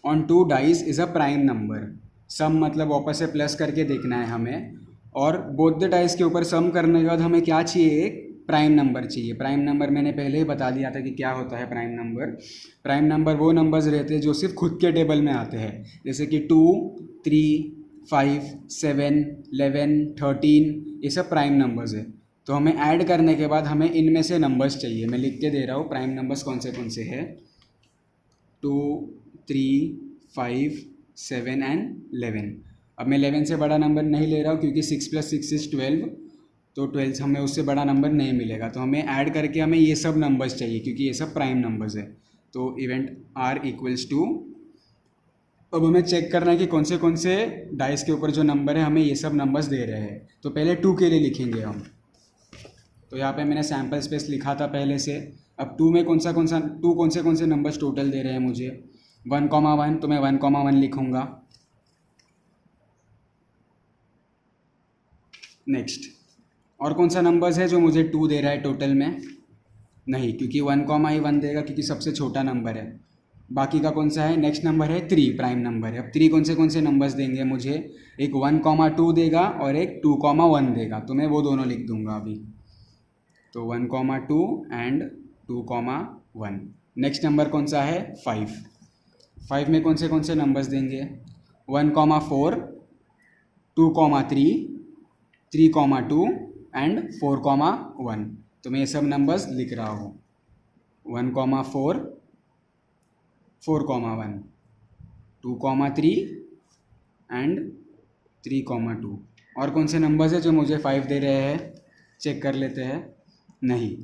on 2 dice is a prime number. Sum मतलब वापस से प्लस करके देखना है हमें, और बोथ द डाइस के ऊपर सम करने के बाद हमें क्या चाहिए, एक प्राइम नंबर चाहिए। प्राइम नंबर मैंने पहले ही बता दिया था कि क्या होता है प्राइम नंबर। प्राइम नंबर वो नंबर्स रहते हैं जो सिर्फ खुद के टेबल में आते हैं, जैसे कि 2, 3, 5, 7, 11, 13, ये सब प्राइम नंबर्स है। तो हमें ऐड करने के बाद हमें इनमें से नंबर्स चाहिए। मैं लिख के दे रहा हूँ प्राइम नंबर्स कौन से है, 2, 3, 5, 7 एंड 11। अब मैं 11 से बड़ा नंबर नहीं ले रहा हूँ क्योंकि 6 + 6 = 12, तो 12 हमें उससे बड़ा नंबर नहीं मिलेगा। तो हमें ऐड करके हमें ये सब नंबर्स चाहिए क्योंकि ये सब प्राइम नंबर्स है। तो इवेंट R इक्वल्स टू, अब हमें चेक करना है कि कौन से डाइस के ऊपर जो नंबर है हमें ये सब नंबर्स दे रहे हैं। तो पहले 2 के लिए लिखेंगे हम। तो यहाँ पे मैंने सैम्पल स्पेस लिखा था पहले से। अब 2 में कौन से नंबर्स टोटल दे रहे हैं मुझे, 1,1, तो मैं 1,1 लिखूँगा। नेक्स्ट, और कौन सा नंबर्स है जो मुझे 2 दे रहा है टोटल में, नहीं, क्योंकि 1,1 देगा क्योंकि सबसे छोटा नंबर है। बाकी का कौन सा है, नेक्स्ट नंबर है 3, प्राइम नंबर है। अब 3 कौन से नंबर्स देंगे मुझे, एक 1,2 देगा और एक 2,1 देगा, तो मैं वो दोनों लिख दूंगा अभी। तो 1,2 एंड 2,1। नेक्स्ट नंबर कौन सा है 5। 5 में कौन से नंबर्स देंगे, 1,4, 2,3, 3,2 एंड 4,1। तो मैं ये सब नंबर्स लिख रहा हूँ, 1,4, 4,1, 2,3 एंड 3,2। और कौन से नंबर्स है जो मुझे 5 दे रहे हैं, चेक कर लेते हैं। नहीं,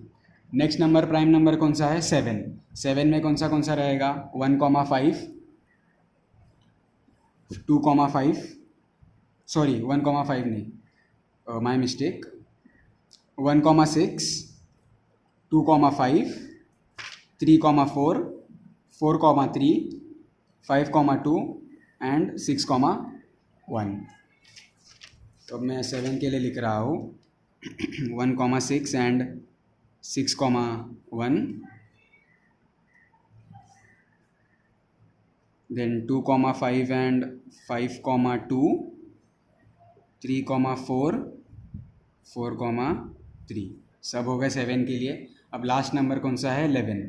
नेक्स्ट नंबर प्राइम नंबर कौन सा है 7। 7 में कौन सा रहेगा, 1,5, 2,5, सॉरी 1,5 नहीं, माय मिस्टेक, 1,6, 2,5, 3,4, 4,3, 5,2 एंड 6,1। तो अब मैं 7 के लिए लिख रहा हूँ 1,6 एंड 6,1, then 2,5 and 5,2, 3,4, 4,3। सब हो गए 7 के लिए। अब लास्ट नंबर कौन सा है? 11।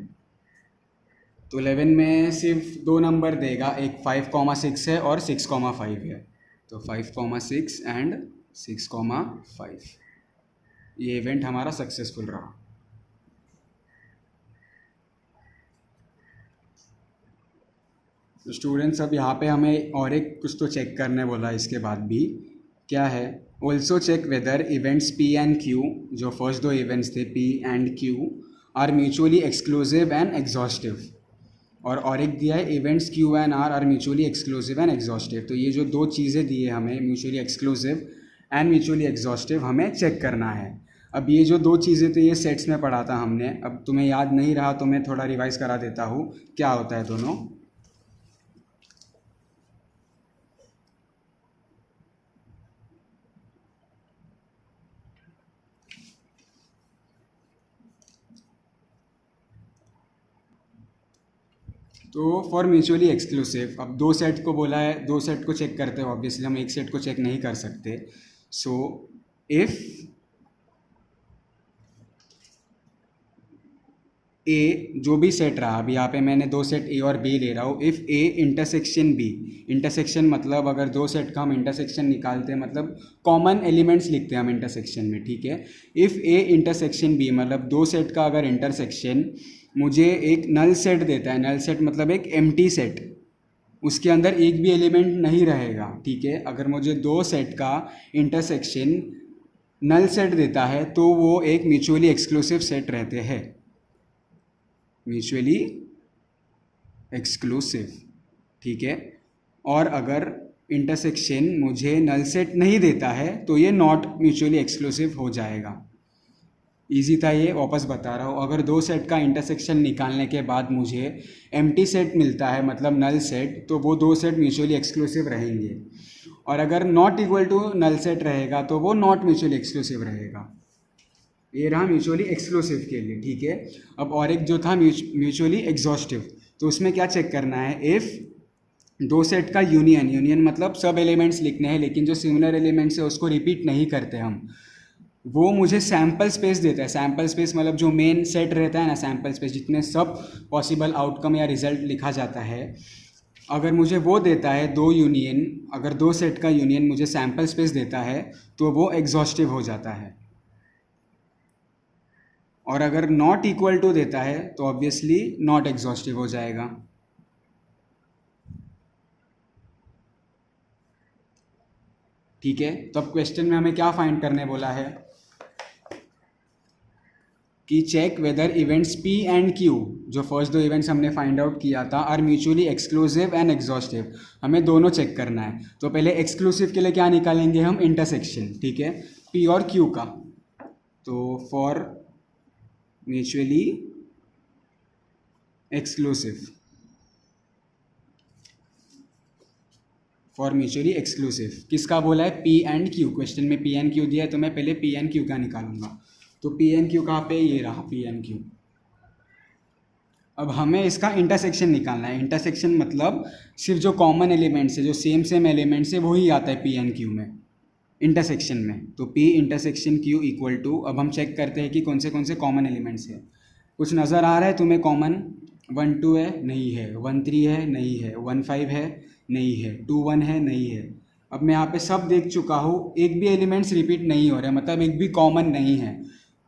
तो 11 में सिर्फ दो नंबर देगा, एक 5,6 है और 6,5 है। तो 5,6 एंड 6,5, ये इवेंट हमारा सक्सेसफुल रहा। तो स्टूडेंट्स अब यहाँ पे हमें और एक कुछ तो चेक करने बोला इसके बाद भी। क्या है? Also check whether events P and Q, जो फर्स्ट दो इवेंट्स थे P and Q, are mutually exclusive and exhaustive. और एक दिया है events Q and are mutually exclusive and exhaustive. तो ये जो दो चीज़ें दी है हमें, mutually exclusive and mutually exhaustive, हमें चेक करना है। अब ये जो दो चीज़ें तो ये सेट्स में पढ़ा था हमने, अब तुम्हें याद नहीं रहा तो मैं थोड़ा रिवाइज करा देता हूँ क्या होता है दोनों। तो फॉर म्यूचुअली एक्सक्लूसिव, अब दो सेट को बोला है, दो सेट को चेक करते हो, ऑब्वियसली हम एक सेट को चेक नहीं कर सकते। सो इफ़ ए, जो भी सेट रहा, अभी यहाँ पे मैंने दो सेट ए और बी ले रहा हूँ, if A intersection B, intersection मतलब अगर दो सेट का हम इंटरसेक्शन निकालते हैं, मतलब कॉमन एलिमेंट्स लिखते हैं हम इंटरसेक्शन में, ठीक है। इफ़ ए इंटरसेक्शन बी, मतलब दो सेट का अगर इंटरसेक्शन मुझे एक नल सेट देता है, नल सेट मतलब एक एम्प्टी सेट, उसके अंदर एक भी एलिमेंट नहीं रहेगा, ठीक है। अगर मुझे दो सेट का इंटरसेक्शन नल सेट देता है तो वो एक म्यूचुअली एक्सक्लूसिव सेट रहते हैं, म्यूचुअली एक्सक्लूसिव, ठीक है। और अगर इंटरसेक्शन मुझे नल सेट नहीं देता है तो ये नॉट म्यूचुअली एक्सक्लूसिव हो जाएगा। इजी था ये, वापस बता रहा हूँ। अगर दो सेट का इंटरसेक्शन निकालने के बाद मुझे एम्प्टी सेट मिलता है, मतलब नल सेट, तो वो दो सेट म्यूचुअली एक्सक्लूसिव रहेंगे। और अगर not equal to null set रहेगा तो वो नॉट म्यूचुअली एक्सक्लूसिव रहेगा। ये रहा म्यूचुअली एक्सक्लूसिव के लिए, ठीक है। अब और एक जो था म्यूचुअली एग्जॉस्टिव, तो उसमें क्या चेक करना है? इफ़ दो सेट का यूनियन, यूनियन मतलब सब एलिमेंट्स लिखने हैं लेकिन जो सिमिलर एलिमेंट्स है उसको रिपीट नहीं करते हम, वो मुझे सैम्पल स्पेस देता है। सैम्पल स्पेस मतलब जो मेन सेट रहता है ना, सैम्पल स्पेस जितने सब पॉसिबल आउटकम या रिजल्ट लिखा जाता है, अगर मुझे वो देता है दो यूनियन, अगर दो सेट का यूनियन मुझे सैम्पल स्पेस देता है तो वो एग्जॉस्टिव हो जाता है। और अगर नॉट इक्वल टू देता है तो ऑब्वियसली नॉट एग्जॉस्टिव हो जाएगा। ठीक है, तो अब क्वेश्चन में हमें क्या फाइंड करने बोला है कि check whether events P and Q, जो फर्स्ट दो इवेंट्स हमने फाइंड आउट किया था, are mutually exclusive and exhaustive. हमें दोनों चेक करना है। तो पहले एक्सक्लूसिव के लिए क्या निकालेंगे हम? इंटरसेक्शन, ठीक है, पी और क्यू का। तो for mutually exclusive, for mutually exclusive किसका बोला है? P and Q. क्वेश्चन में पी एंड क्यू दिया है तो मैं पहले पी एंड क्यू का निकालूंगा। तो पी एंड क्यू कहाँ पे? ये रहा पी एंड क्यू। अब हमें इसका इंटरसेक्शन निकालना है। इंटरसेक्शन मतलब सिर्फ जो कॉमन एलिमेंट्स है, जो सेम सेम एलिमेंट्स है, वही आता है पी एंड क्यू में, इंटरसेक्शन में। तो P intersection Q equal to, अब हम चेक करते हैं कि कौन से कॉमन एलिमेंट्स है। कुछ नज़र आ रहा है तुम्हें कॉमन? 1 2 है, नहीं है। 1 3 है, नहीं है। 1 5 है, नहीं है। 2 1 है, नहीं है। अब मैं यहाँ पे सब देख चुका हूँ, एक भी एलिमेंट्स रिपीट नहीं हो रहे, मतलब एक भी कॉमन नहीं है।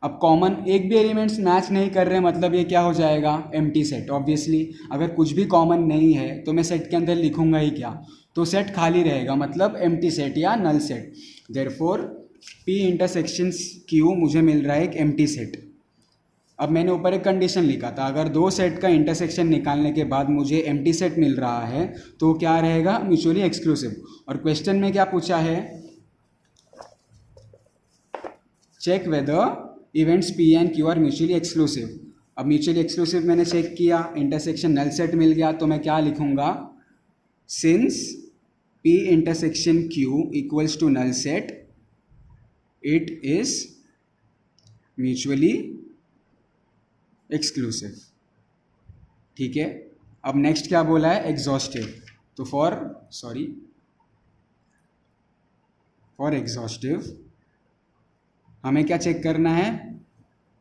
अब कॉमन एक भी एलिमेंट्स मैच नहीं कर रहे, मतलब ये क्या हो जाएगा? Empty set. ऑब्वियसली अगर कुछ भी कॉमन नहीं है तो मैं सेट के अंदर लिखूंगा ही क्या? तो सेट खाली रहेगा, मतलब एम्प्टी सेट या null set. Therefore P intersections Q मुझे मिल रहा है एक एम्प्टी सेट। अब मैंने ऊपर एक कंडीशन लिखा था, अगर दो सेट का इंटरसेक्शन निकालने के बाद मुझे एम्प्टी सेट मिल रहा है तो क्या रहेगा? Mutually exclusive. और क्वेश्चन में क्या पूछा है? Check whether events P and Q are mutually exclusive. अब म्यूचुअली एक्सक्लूसिव मैंने चेक किया, इंटरसेक्शन नल सेट मिल गया, तो मैं क्या लिखूंगा? Since P intersection Q equals to null set, it is mutually exclusive. ठीक है, अब नेक्स्ट क्या बोला है? एग्जॉस्टिव। तो फॉर एग्जॉस्टिव हमें क्या चेक करना है?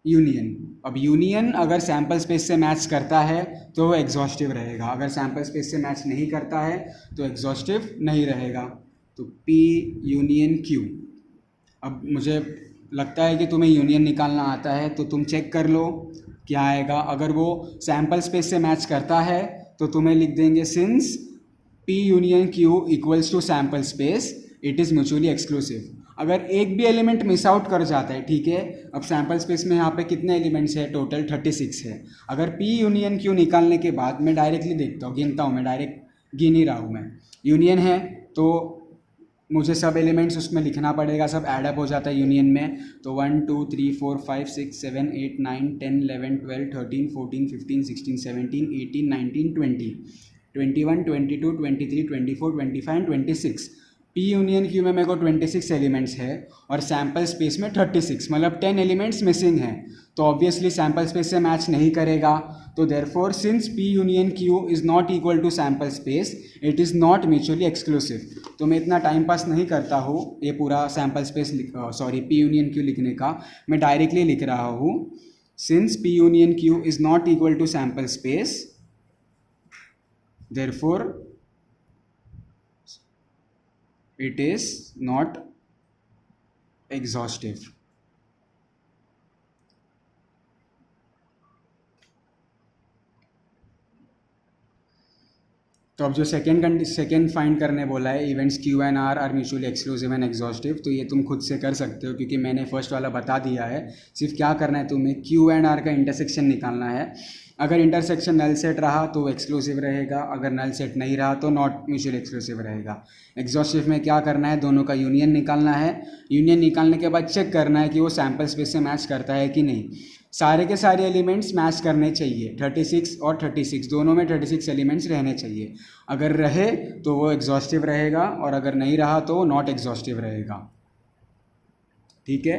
यूनियन। अब यूनियन अगर सैम्पल स्पेस से मैच करता है तो वो एग्जॉस्टिव रहेगा, अगर सैम्पल स्पेस से मैच नहीं करता है तो एग्जॉस्टिव नहीं रहेगा। तो P यूनियन Q। अब मुझे लगता है कि तुम्हें यूनियन निकालना आता है, तो तुम चेक कर लो क्या आएगा। अगर वो सैम्पल स्पेस से मैच करता है तो तुम्हें लिख देंगे since P union Q equals to sample space it is mutually exclusive. अगर एक भी एलिमेंट मिस आउट कर जाता है, ठीक है, अब सैम्पल स्पेस में यहाँ पे कितने एलिमेंट्स है, टोटल 36 है। अगर P यूनियन Q निकालने के बाद मैं डायरेक्टली देखता हूँ, गिनता हूँ, मैं डायरेक्ट गिन ही रहा हूँ, मैं यूनियन है तो मुझे सब एलिमेंट्स उसमें लिखना पड़ेगा, सब ऐडअप हो जाता है यूनियन में। तो 1 2 3 4 5 6 7 8 9 10 11 12 13 14 15 16 17 18 19 20 21 22 23 24 25 26। P यूनियन Q में मेरे को 26 एलिमेंट्स है और सैम्पल स्पेस में 36, मतलब 10 एलिमेंट्स मिसिंग हैं, तो ऑब्वियसली सैम्पल स्पेस से मैच नहीं करेगा। तो therefore since P union Q is not equal to sample space it is not mutually exclusive. तो मैं इतना टाइम पास नहीं करता हूँ ये पूरा sample space P union Q लिखने का, मैं डायरेक्टली लिख रहा हूँ since P union Q is not equal to sample space therefore it is not exhaustive। तो अब जो सेकेंड फाइंड करने बोला है, events Q and R are mutually exclusive and exhaustive, तो ये तुम खुद से कर सकते हो क्योंकि मैंने फर्स्ट वाला बता दिया है। सिर्फ क्या करना है, तुम्हें Q एंड R का इंटरसेक्शन निकालना है। अगर इंटरसेक्शन नल सेट रहा तो एक्सक्लूसिव रहेगा, अगर नल सेट नहीं रहा तो नॉट म्यूचुअली एक्सक्लूसिव रहेगा। एग्जॉस्टिव में क्या करना है, दोनों का यूनियन निकालना है। यूनियन निकालने के बाद चेक करना है कि वो सैम्पल स्पेस से मैच करता है कि नहीं। सारे के सारे एलिमेंट्स मैच करने चाहिए, 36 और 36 दोनों में 36 एलिमेंट्स रहने चाहिए। अगर रहे तो वो एग्जॉस्टिव रहेगा और अगर नहीं रहा तो वो नॉट एग्जॉस्टिव रहेगा। ठीक है,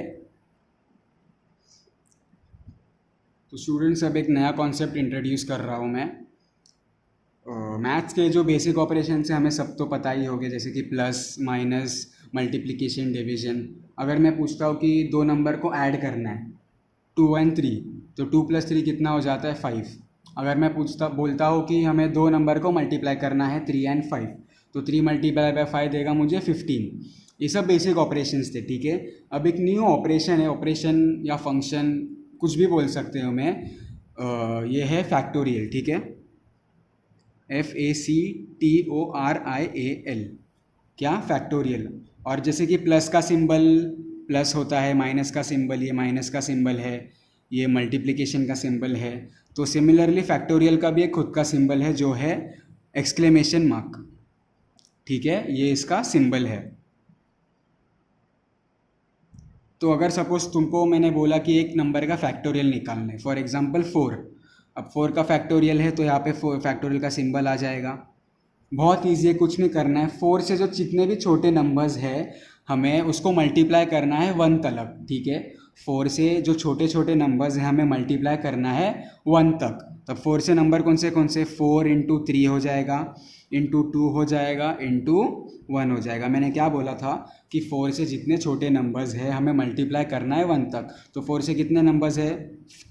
तो स्टूडेंट्स अब एक नया कॉन्सेप्ट इंट्रोड्यूस कर रहा हूँ मैं। मैथ्स के जो बेसिक ऑपरेशन है हमें सब तो पता ही होंगे, जैसे कि प्लस माइनस मल्टीप्लिकेशन डिवीजन। अगर मैं पूछता हूँ कि दो नंबर को ऐड करना है 2 and 3, तो 2 + 3 कितना हो जाता है 5। अगर मैं बोलता हूँ कि हमें दो नंबर को मल्टीप्लाई करना है 3 and 5, तो 3 × 5 देगा मुझे 15। ये सब बेसिक ऑपरेशंस थे, ठीक है। अब एक न्यू ऑपरेशन है, ऑपरेशन या फंक्शन कुछ भी बोल सकते हो मैं, ये है फैक्टोरियल, ठीक है, FACTORIAL, क्या, फैक्टोरियल। और जैसे कि प्लस का सिंबल प्लस होता है, माइनस का सिंबल ये माइनस का सिंबल है, ये मल्टीप्लिकेशन का सिंबल है, तो सिमिलरली फैक्टोरियल का भी एक खुद का सिंबल है जो है एक्सक्लेमेशन मार्क, ठीक है, ये इसका सिंबल है। तो अगर सपोज तुमको मैंने बोला कि एक नंबर का फैक्टोरियल निकालना है, फॉर एग्जांपल 4, अब 4 का फैक्टोरियल है तो यहाँ पे फैक्टोरियल का सिंबल आ जाएगा। बहुत ईजी है, कुछ नहीं करना है, 4 से जो जितने भी छोटे नंबर्स है हमें उसको मल्टीप्लाई करना है 1 तक, ठीक है। 4 से जो छोटे छोटे नंबर्स हैं हमें मल्टीप्लाई करना है 1 तक। तब 4 से नंबर कौन से 4 × 3 हो जाएगा, × 2 हो जाएगा, × 1 हो जाएगा। मैंने क्या बोला था कि 4 से जितने छोटे नंबर्स है हमें मल्टीप्लाई करना है 1 तक। तो 4 से कितने नंबर्स है,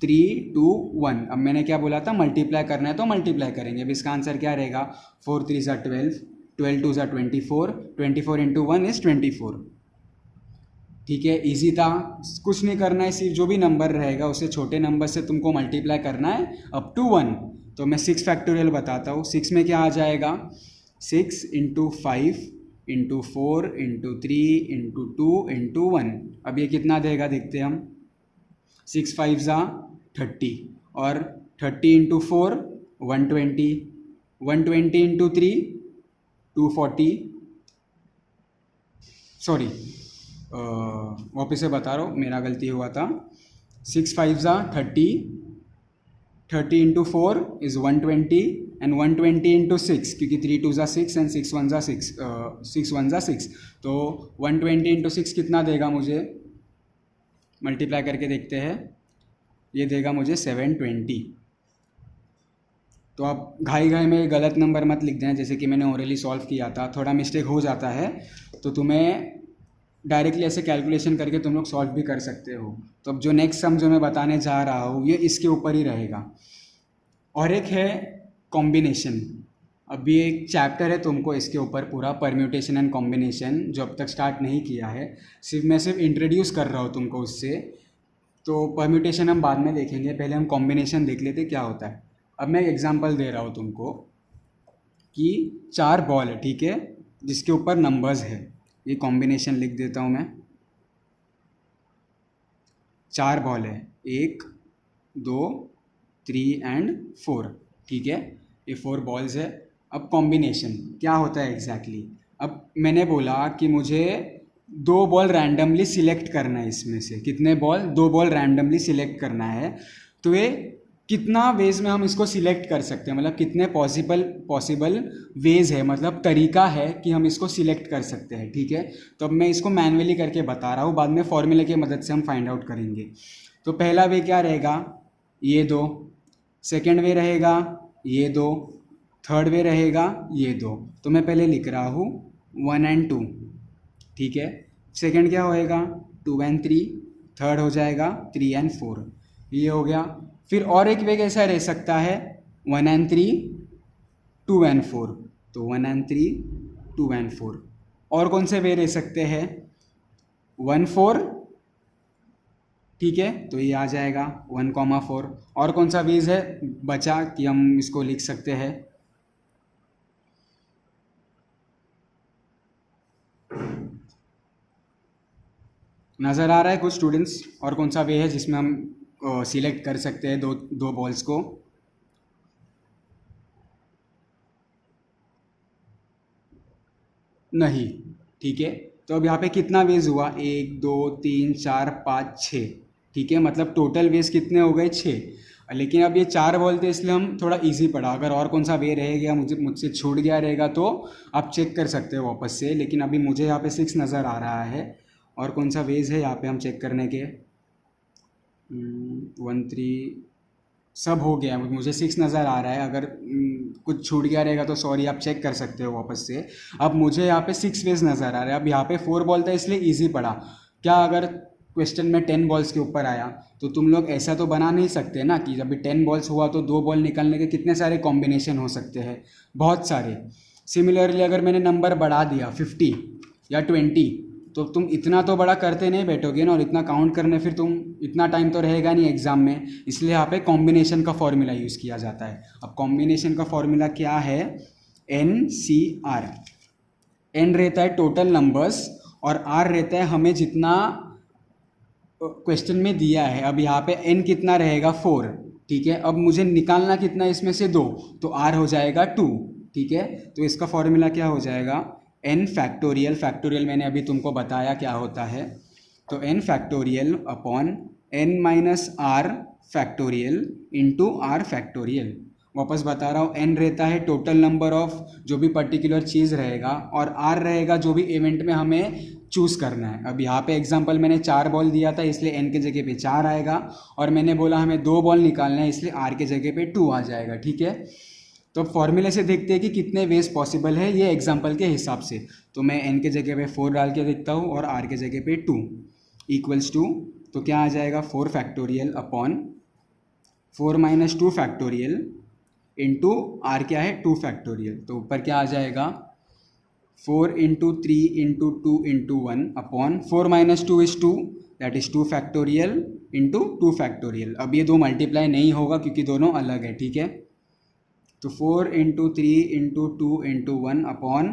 3 2 1। अब मैंने क्या बोला था, मल्टीप्लाई करना है तो मल्टीप्लाई करेंगे। अब इसका आंसर क्या रहेगा, 4 3 = 12, 12 2 = 24, 24 × 1 = 24। ठीक है, इजी था, कुछ नहीं करना है, सिर्फ जो भी नंबर रहेगा उससे छोटे नंबर से तुमको मल्टीप्लाई करना है अप टू 1। तो मैं 6 फैक्टोरियल बताता हूँ। 6 में क्या आ जाएगा, 6 × 5 × 4 × 3 × 2 × 1। अब ये कितना देगा देखते हैं हम, 6 5 = 30 और 30 × 4 120, 120 × 3 240, सॉरी वापस से बता रहा हूँ, मेरा गलती हुआ था। 6 5 = 30, 30 × 4 = 120 एंड 120 × 6, क्योंकि 3 2 = 6 एंड 6 1 = 6, 6 1 = 6। तो 120 × 6 कितना देगा मुझे, मल्टीप्लाई करके देखते हैं, ये देगा मुझे 720। तो आप घाई में गलत नंबर मत लिख देना, जैसे कि मैंने ओरली सॉल्व किया था, थोड़ा मिस्टेक हो जाता है। तो तुम्हें डायरेक्टली ऐसे कैलकुलेशन करके तुम लोग सॉल्व भी कर सकते हो। तो अब जो नेक्स्ट सम जो मैं बताने जा रहा हूँ ये इसके ऊपर ही रहेगा। और एक है कॉम्बिनेशन। अभी एक चैप्टर है तुमको इसके ऊपर पूरा, परम्यूटेशन एंड कॉम्बिनेशन, जो अब तक स्टार्ट नहीं किया है, सिर्फ इंट्रोड्यूस कर रहा हूँ तुमको उससे। तो परम्यूटेशन हम बाद में देखेंगे, पहले हम कॉम्बिनेशन देख लेते क्या होता है। अब मैं एक एग्जांपल दे रहा हूँ तुमको कि 4 बॉल है, ठीक है, जिसके ऊपर नंबर्स है। ये कॉम्बिनेशन लिख देता हूँ मैं। 4 बॉल है, 1 2 3 एंड 4, ठीक है, ये 4 बॉल्स है। अब कॉम्बिनेशन क्या होता है एग्जैक्टली अब मैंने बोला कि मुझे 2 बॉल रैंडमली सिलेक्ट करना है, इसमें से कितने बॉल, 2 बॉल रैंडमली सिलेक्ट करना है। तो ये कितना वेज में हम इसको सिलेक्ट कर सकते हैं, मतलब कितने पॉसिबल वेज है, मतलब तरीका है कि हम इसको सिलेक्ट कर सकते हैं, ठीक है। तो अब मैं इसको मैन्युअली करके बता रहा हूँ, बाद में फॉर्मूले की मदद से हम फाइंड आउट करेंगे। तो पहला वे क्या रहेगा, ये 2, सेकेंड वे रहेगा ये 2, थर्ड वे रहेगा ये 2। तो मैं पहले लिख रहा हूँ 1 एंड 2, ठीक है। सेकेंड क्या होएगा 2 एंड 3, थर्ड हो जाएगा 3 एंड 4, ये हो गया। फिर और एक वे कैसा रह सकता है 1 एंड 3, 2 एंड 4, तो 1 एंड 3, 2 एंड 4। और कौन से वे रह सकते हैं 1 4, ठीक है, तो ये आ जाएगा 1,4। और कौन सा वेज है बचा कि हम इसको लिख सकते हैं, नज़र आ रहा है कुछ स्टूडेंट्स, और कौन सा वे है जिसमें हम सिलेक्ट कर सकते हैं दो बॉल्स को। नहीं, ठीक है। तो अब यहाँ पे कितना वेज हुआ 1 2 3 4 5 6, ठीक है, मतलब टोटल वेज कितने हो गए 6। लेकिन अब ये 4 बॉल थे इसलिए हम थोड़ा इजी पड़ा, अगर और कौन सा वे रह गया मुझसे छूट गया रहेगा तो आप चेक कर सकते हो वापस से। लेकिन अभी मुझे यहाँ पे 6 नज़र आ रहा है। और कौन सा वेज है यहाँ पे हम चेक करने के, 1 3 सब हो गया, मुझे 6 नज़र आ रहा है। अगर कुछ छूट गया रहेगा तो सॉरी, आप चेक कर सकते हो वापस से। अब मुझे यहाँ पे 6 वेज नज़र आ रहा है। अब यहाँ पे 4 बॉल था इसलिए इजी पड़ा। क्या अगर क्वेश्चन में 10 बॉल्स के ऊपर आया तो तुम लोग ऐसा तो बना नहीं सकते ना कि जब भी 10 बॉल्स हुआ तो 2 बॉल निकलने के कितने सारे कॉम्बिनेशन हो सकते हैं, बहुत सारे। सिमिलरली अगर मैंने नंबर बढ़ा दिया 50 या 20 तो तुम इतना तो बड़ा करते नहीं बैठोगे ना, और इतना काउंट करने फिर तुम इतना टाइम तो रहेगा नहीं एग्जाम में, इसलिए यहाँ पे कॉम्बिनेशन का फॉर्मूला यूज़ किया जाता है। अब कॉम्बिनेशन का फॉर्मूला क्या है, NCR। N रहता है टोटल नंबर्स और R रहता है हमें जितना क्वेश्चन में दिया है। अब यहाँ पे N कितना रहेगा 4, ठीक है। अब मुझे निकालना कितना इसमें से 2, तो R हो जाएगा 2, ठीक है। तो इसका फॉर्मूला क्या हो जाएगा n फैक्टोरियल, फैक्टोरियल मैंने अभी तुमको बताया क्या होता है। तो n factorial upon n minus r factorial into r factorial. वापस बता रहा हूँ, n रहता है टोटल नंबर ऑफ जो भी पर्टिकुलर चीज़ रहेगा, और r रहेगा जो भी इवेंट में हमें चूज़ करना है। अब यहाँ पे एग्जांपल मैंने 4 बॉल दिया था इसलिए n के जगह पे 4 आएगा, और मैंने बोला हमें 2 बॉल निकालना है इसलिए r के जगह पे 2 आ जाएगा, ठीक है। तो फॉर्मूले से देखते हैं कि कितने वेज पॉसिबल है ये एग्जांपल के हिसाब से। तो मैं n के जगह पे 4 डाल के देखता हूँ और r के जगह पे 2 इक्वल्स टू, तो क्या आ जाएगा 4 factorial upon 4 minus 2 factorial into r क्या है 2 फैक्टोरियल। तो ऊपर क्या आ जाएगा 4 into 3 into 2 into 1 upon 4 minus 2 is 2, that is 2 factorial into 2 factorial. अब ये दो मल्टीप्लाई नहीं होगा क्योंकि दोनों अलग है, ठीक है। तो 4 into 3 into 2 into 1 upon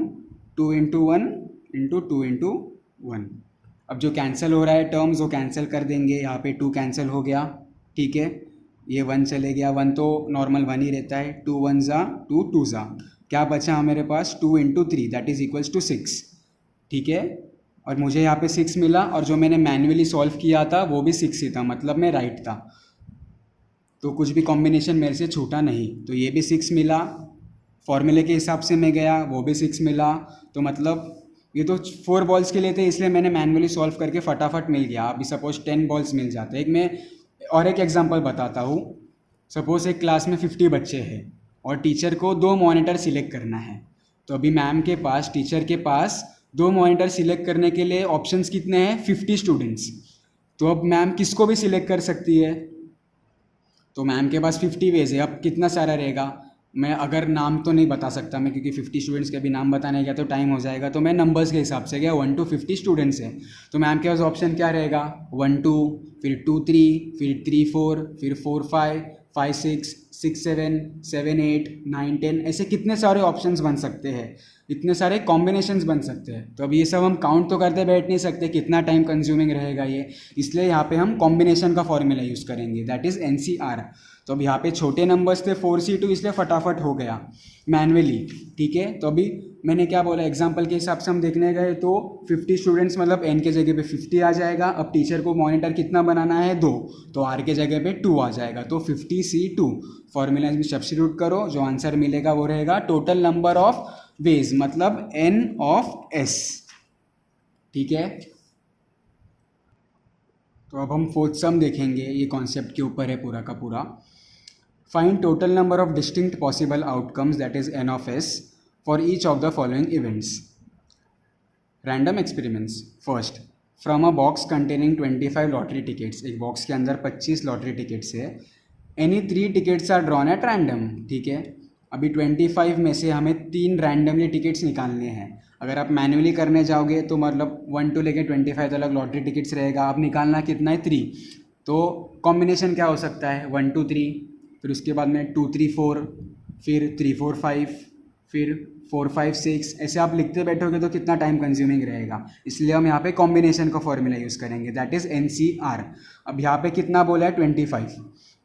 2 into 1 into 2 into 1। अब जो कैंसिल हो रहा है टर्म्स वो कैंसिल कर देंगे, यहाँ पे 2 कैंसिल हो गया, ठीक है। ये 1 चले गया, 1 तो नॉर्मल 1 ही रहता है, 2 1 ज़ा 2 2 ज़ा, क्या बचा हमारे पास 2 into 3 that is equals to 6, ठीक है। और मुझे यहाँ पे 6 मिला, और जो मैंने मैन्युअली सॉल्व किया था वो भी 6 ही था, मतलब मैं राइट था। तो कुछ भी कॉम्बिनेशन मेरे से छूटा नहीं, तो ये भी 6 मिला, फॉर्मूले के हिसाब से मैं गया वो भी 6 मिला। तो मतलब ये तो 4 बॉल्स के लिए थे इसलिए मैंने मैन्युअली सॉल्व करके फटाफट मिल गया। अभी सपोज 10 बॉल्स मिल जाते। एक मैं और एक एग्जांपल बताता हूँ। सपोज एक क्लास में 50 बच्चे हैं और टीचर को 2 मॉनिटर सिलेक्ट करना है। तो अभी मैम के पास, टीचर के पास 2 मॉनिटर सिलेक्ट करने के लिए ऑप्शंस कितने हैं? 50 स्टूडेंट्स। तो अब मैम किसको भी सिलेक्ट कर सकती है, तो मैम के पास 50 वेज है। अब कितना सारा रहेगा, मैं अगर नाम तो नहीं बता सकता मैं, क्योंकि 50 स्टूडेंट्स के भी नाम बताने गया तो टाइम हो जाएगा, तो मैं नंबर्स के हिसाब से गया 1 to 50 स्टूडेंट्स हैं। तो मैम के पास ऑप्शन क्या रहेगा? 1 2, फिर 2 3, फिर 3 4, फिर 4 5, 5 6, 6 7, 7 8, 9 10, ऐसे कितने सारे ऑप्शंस बन सकते हैं, इतने सारे कॉम्बिनेशंस बन सकते हैं। तो अब ये सब हम काउंट तो करते बैठ नहीं सकते, कितना टाइम कंज्यूमिंग रहेगा ये, इसलिए यहाँ पे हम कॉम्बिनेशन का फॉर्मूला यूज़ करेंगे, दैट इज़ NCR। तो अब यहाँ पे छोटे नंबर्स थे 4C2, इसलिए फटाफट हो गया मैनुअली, ठीक है। तो अभी मैंने क्या बोला, एग्जाम्पल के हिसाब से हम देखने गए तो 50 स्टूडेंट्स मतलब n के जगह पे 50 आ जाएगा। अब टीचर को मॉनिटर कितना बनाना है? 2, तो r के जगह पे 2 आ जाएगा, तो 50C2 फॉर्मूला में सब्स्टिट्यूट करो, जो आंसर मिलेगा वो रहेगा टोटल नंबर ऑफ वेज, मतलब n ऑफ s, ठीक है। तो अब हम फोर्थ सम देखेंगे, ये कॉन्सेप्ट के ऊपर है पूरा का पूरा। Find total number of distinct possible outcomes that is n of s for each of the following events. Random experiments. First, from a box containing 25 lottery tickets, एक बॉक्स के अंदर 25 लॉटरी टिकट्स है। Any 3 tickets are drawn at random, ठीक है। अभी 25 में से हमें 3 रैंडमली टिकट्स निकालने हैं। अगर आप मैन्युअली करने जाओगे तो मतलब 1 to लेके 25 तक लॉटरी टिकट्स रहेगा, आप निकालना कितना है? 3। तो कॉम्बिनेशन क्या हो सकता है? 1 2 3, फिर उसके बाद में 2 3 4, फिर 3 4 5, फिर 4 5 6, ऐसे आप लिखते बैठोगे तो कितना टाइम कंज्यूमिंग रहेगा, इसलिए हम यहाँ पे कॉम्बिनेशन का फॉर्मूला यूज़ करेंगे, दैट इज़ NCR। अब यहाँ पे कितना बोला है? 25,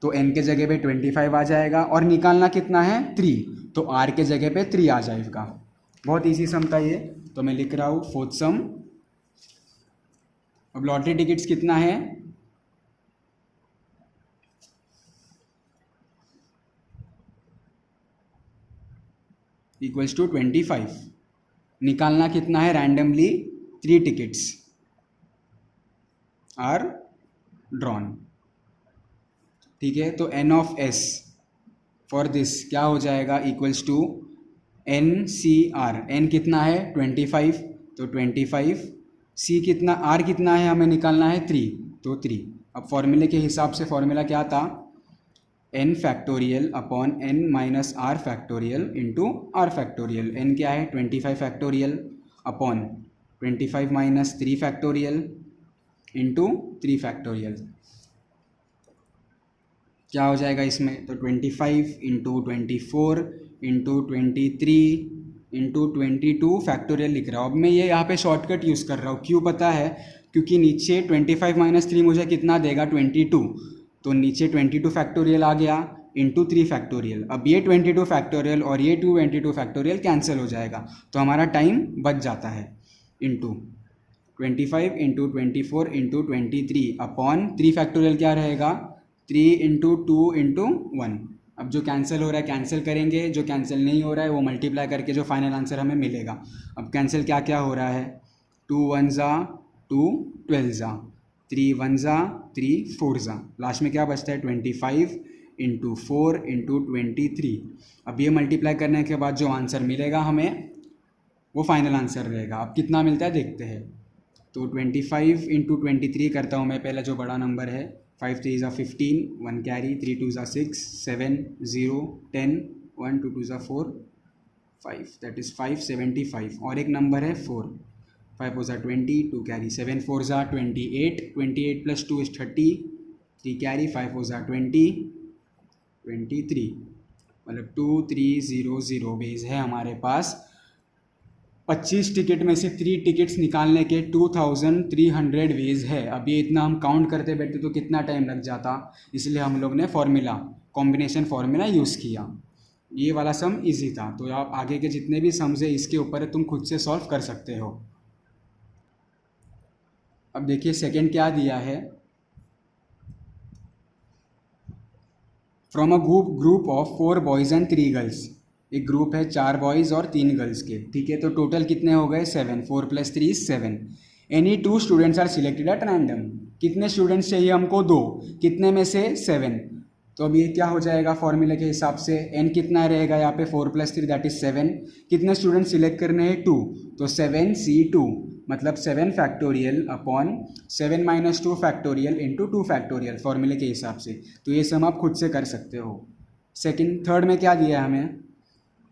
तो n के जगह पे 25 आ जाएगा, और निकालना कितना है? 3, तो r के जगह पे 3 आ जाएगा। बहुत ईजी सम था ये, तो मैं लिख रहा हूँ फोर्थ सम। अब लॉटरी टिकट्स कितना है? Equals to 25। निकालना कितना है? रैंडमली 3 टिकट्स आर ड्रॉन, ठीक है। तो n of s for this क्या हो जाएगा? Equals to NCR। n कितना है? 25, तो 25। c कितना, r कितना है हमें निकालना है? 3, तो 3। अब फॉर्मूले के हिसाब से फॉर्मूला क्या था? n factorial upon n minus r factorial into r factorial. n क्या है? 25 factorial upon 25 minus 3 factorial into 3 factorial. क्या हो जाएगा इसमें? तो 25 इंटू 24 इंटू 23 इंटू 22 फैक्टोरियल लिख रहा हूँ। अब मैं ये यहाँ पे शॉर्टकट यूज़ कर रहा हूँ, क्यों पता है? क्योंकि नीचे 25 माइनस 3 मुझे कितना देगा? 22, तो नीचे 22 फैक्टोरियल आ गया इंटू 3 फैक्टोरियल। अब ये 22 फैक्टोरियल और ये 22 फैक्टोरियल कैंसिल हो जाएगा, तो हमारा टाइम बच जाता है। Into 25 into 24 into 23 upon 3 factorial क्या रहेगा? 3 इंटू 2 इंटू 1। अब जो कैंसिल हो रहा है कैंसिल करेंगे, जो कैंसिल नहीं हो रहा है वो मल्टीप्लाई करके जो फाइनल आंसर हमें मिलेगा। अब कैंसिल क्या क्या हो रहा है? 2 1 ज़ा 2, 12 ज़ा, 3 1 ज़ा 3, 4 ज़ा, लास्ट में क्या बचता है? 25 इंटू 4 इंटू 23। अब ये मल्टीप्लाई करने के बाद जो आंसर मिलेगा हमें वो फाइनल आंसर रहेगा। अब कितना मिलता है देखते हैं। तो 25 इंटू 23 करता हूँ मैं, पहला जो बड़ा नंबर है। 5 3 ज़ा 15, 1 कैरी, 3 2 ज़ा 6, 7 0 10, 1 2 2 ज़ा 4 5, दैट इज़ 575। और एक नंबर है 4, 5 4 ज़ा 20, 2 कैरी, 7 4 ज़ा 28, 28 प्लस 2 इज़ 30, 3 कैरी, 5 4 ज़ा 20, 23, मतलब 2 3 0 0 बेस है हमारे पास। 25 टिकट में से 3 टिकट्स निकालने के 2300 वेज है। अब ये इतना हम काउंट करते बैठे तो कितना टाइम लग जाता, इसलिए हम लोग ने फॉर्मूला, कॉम्बिनेशन फॉर्मूला यूज़ किया। ये वाला सम इजी था, तो आप आगे के जितने भी सम्स है इसके ऊपर तुम खुद से सॉल्व कर सकते हो। अब देखिए सेकंड क्या दिया है। From a group of 4 boys and 3 girls, एक ग्रुप है 4 बॉयज़ और 3 गर्ल्स के, ठीक है। तो टोटल कितने हो गए? 7, 4 + 3 = 7। Any 2 students are selected at random. कितने स्टूडेंट्स चाहिए हमको? 2, कितने में से? 7। तो अब ये क्या हो जाएगा फॉर्मूले के हिसाब से, n कितना रहेगा यहाँ पे 4 + 3 दैट इज 7, कितने स्टूडेंट सिलेक्ट करने हैं 2, तो 7C2 मतलब 7 factorial upon 7 - 2 factorial into 2 factorial फॉर्मूले के हिसाब से। तो ये सम आप खुद से कर सकते हो। थर्ड में क्या दिया है हमें,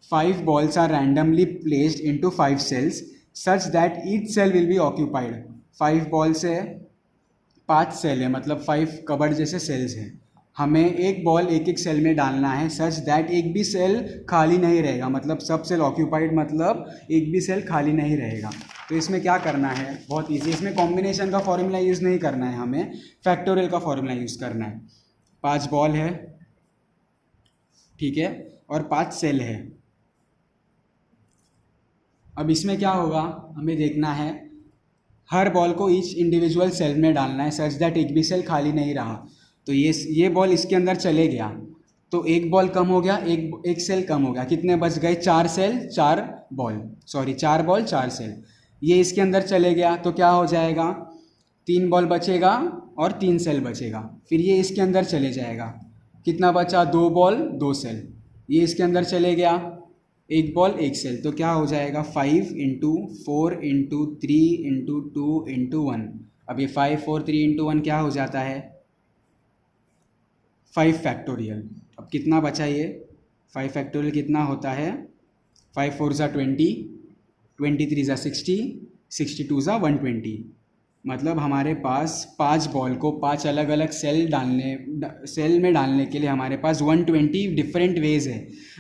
5 balls are randomly placed into 5 cells such that each cell will be occupied। 5 balls है, 5 सेल है, मतलब 5 कबर्ड जैसे सेल्स हैं। हमें एक बॉल एक एक सेल में डालना है सच दैट एक भी सेल खाली नहीं रहेगा, मतलब सब सेल ऑक्यूपाइड, मतलब एक भी सेल खाली नहीं रहेगा। तो इसमें क्या करना है, बहुत ईजी, इसमें कॉम्बिनेशन का फॉर्मूला यूज़ नहीं करना है, हमें फैक्टोरियल का फॉर्मूला यूज़ करना है। 5 बॉल है, ठीक है, और 5 सेल है। अब इसमें क्या होगा, हमें देखना है हर बॉल को ईच इंडिविजुअल सेल में डालना है सच दैट एक भी सेल खाली नहीं रहा। तो ये बॉल इसके अंदर चले गया तो एक बॉल कम हो गया, एक सेल कम हो गया, कितने बच गए, 4 cell 4 ball, sorry 4 ball 4 cell. ये इसके अंदर चले गया तो क्या हो जाएगा, 3 बॉल बचेगा और 3 सेल बचेगा। फिर ये इसके अंदर चले जाएगा, कितना बचा, 2 बॉल 2 सेल। ये इसके अंदर चले गया, 1 बॉल 1 सेल, तो क्या हो जाएगा 5 × 4 × 3 × 2 × 1। अब ये 5 4 3 × 1 क्या हो जाता है, 5 फैक्टोरियल। अब कितना बचा ये, 5 फैक्टोरियल कितना होता है, 5 4 ज़ा 20, 23 ज़ा 60, 62 ज़ा 120। मतलब हमारे पास 5 बॉल को 5 अलग अलग सेल में डालने के लिए हमारे पास 120 डिफरेंट वेज़ है।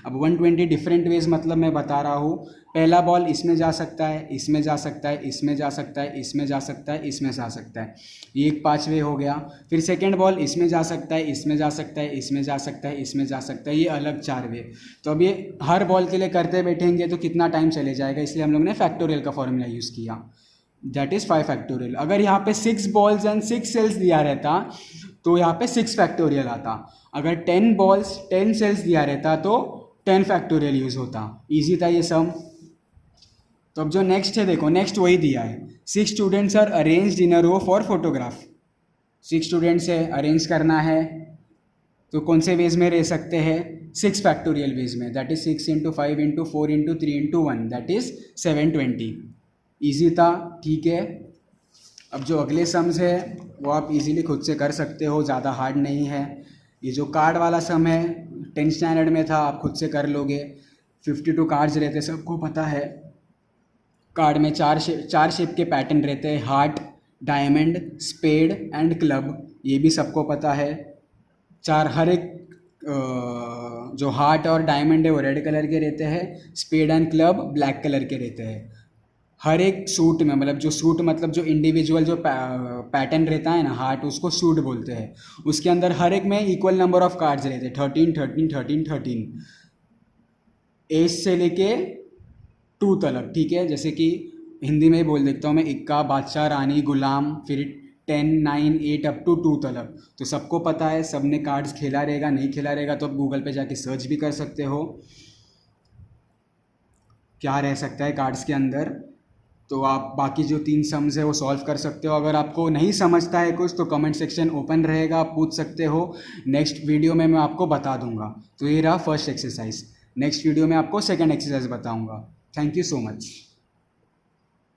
अब 120 डिफरेंट वेज़ मतलब मैं बता रहा हूँ, पहला बॉल इसमें जा सकता है, इसमें जा सकता है, इसमें जा सकता है, इसमें जा सकता है, इसमें जा सकता है, ये एक 5 वे हो गया। फिर सेकेंड बॉल इसमें जा सकता है, इसमें जा सकता है, इसमें जा सकता है, इसमें जा सकता है, ये अलग 4 वे। तो अब ये हर बॉल के लिए करते बैठेंगे तो कितना टाइम चले जाएगा, इसलिए हम लोग ने फैक्टोरियल का फॉर्मूला यूज़ किया, दैट इज़ 5 फैक्टोरियल। अगर यहाँ पे 6 बॉल्स एंड 6 सेल्स दिया रहता तो यहाँ पे 6 फैक्टोरियल आता। अगर 10 बॉल्स 10 सेल्स दिया रहता तो 10 फैक्टोरियल यूज़ होता। ईजी था ये सम। तो अब जो नेक्स्ट है देखो, नेक्स्ट वही दिया है, 6 students are arranged in a row for photograph. 6 students है, अरेंज करना है, तो कौन से वेज में रह सकते हैं, 6 फैक्टोरियल वेज में, that is 6 × 5 × 4 × 3 × 1 that is 720। Easy था, ठीक है। अब जो अगले सम्स है वो आप इजीली खुद से कर सकते हो, ज़्यादा हार्ड नहीं है। ये जो कार्ड वाला सम है 10th स्टैंडर्ड में था, आप खुद से कर लोगे। 52 कार्ड्स रहते, सबको पता है। कार्ड में 4 शेप के पैटर्न रहते हैं, heart, diamond, spade and club, ये भी सबको पता है। हर एक जो हार्ट और डायमंड है वो रेड कलर के रहते हैं, spade and club black colour के रहते हैं। हर एक सूट में, मतलब जो सूट मतलब जो इंडिविजुअल जो पैटर्न रहता है ना, हार्ट, उसको सूट बोलते हैं। उसके अंदर हर एक में इक्वल नंबर ऑफ कार्ड्स रहते हैं, 13 13 13 13, एज से लेके 2 तक, ठीक है। जैसे कि हिंदी में ही बोल देता हूँ मैं, इक्का, बादशाह, रानी, गुलाम, फिर 10 9 8 अप टू 2 तक। तो सबको पता है, सब ने कार्ड्स खेला रहेगा, नहीं खेला रहेगा तो आप गूगल पे जाके सर्च भी कर सकते हो क्या रह सकता है कार्ड्स के अंदर। तो आप बाकी जो 3 सम्स है वो सॉल्व कर सकते हो। अगर आपको नहीं समझता है कुछ तो कमेंट सेक्शन ओपन रहेगा, आप पूछ सकते हो। नेक्स्ट वीडियो में मैं आपको बता दूंगा। तो ये रहा फर्स्ट एक्सरसाइज, नेक्स्ट वीडियो में आपको सेकंड एक्सरसाइज बताऊंगा। Thank you so much.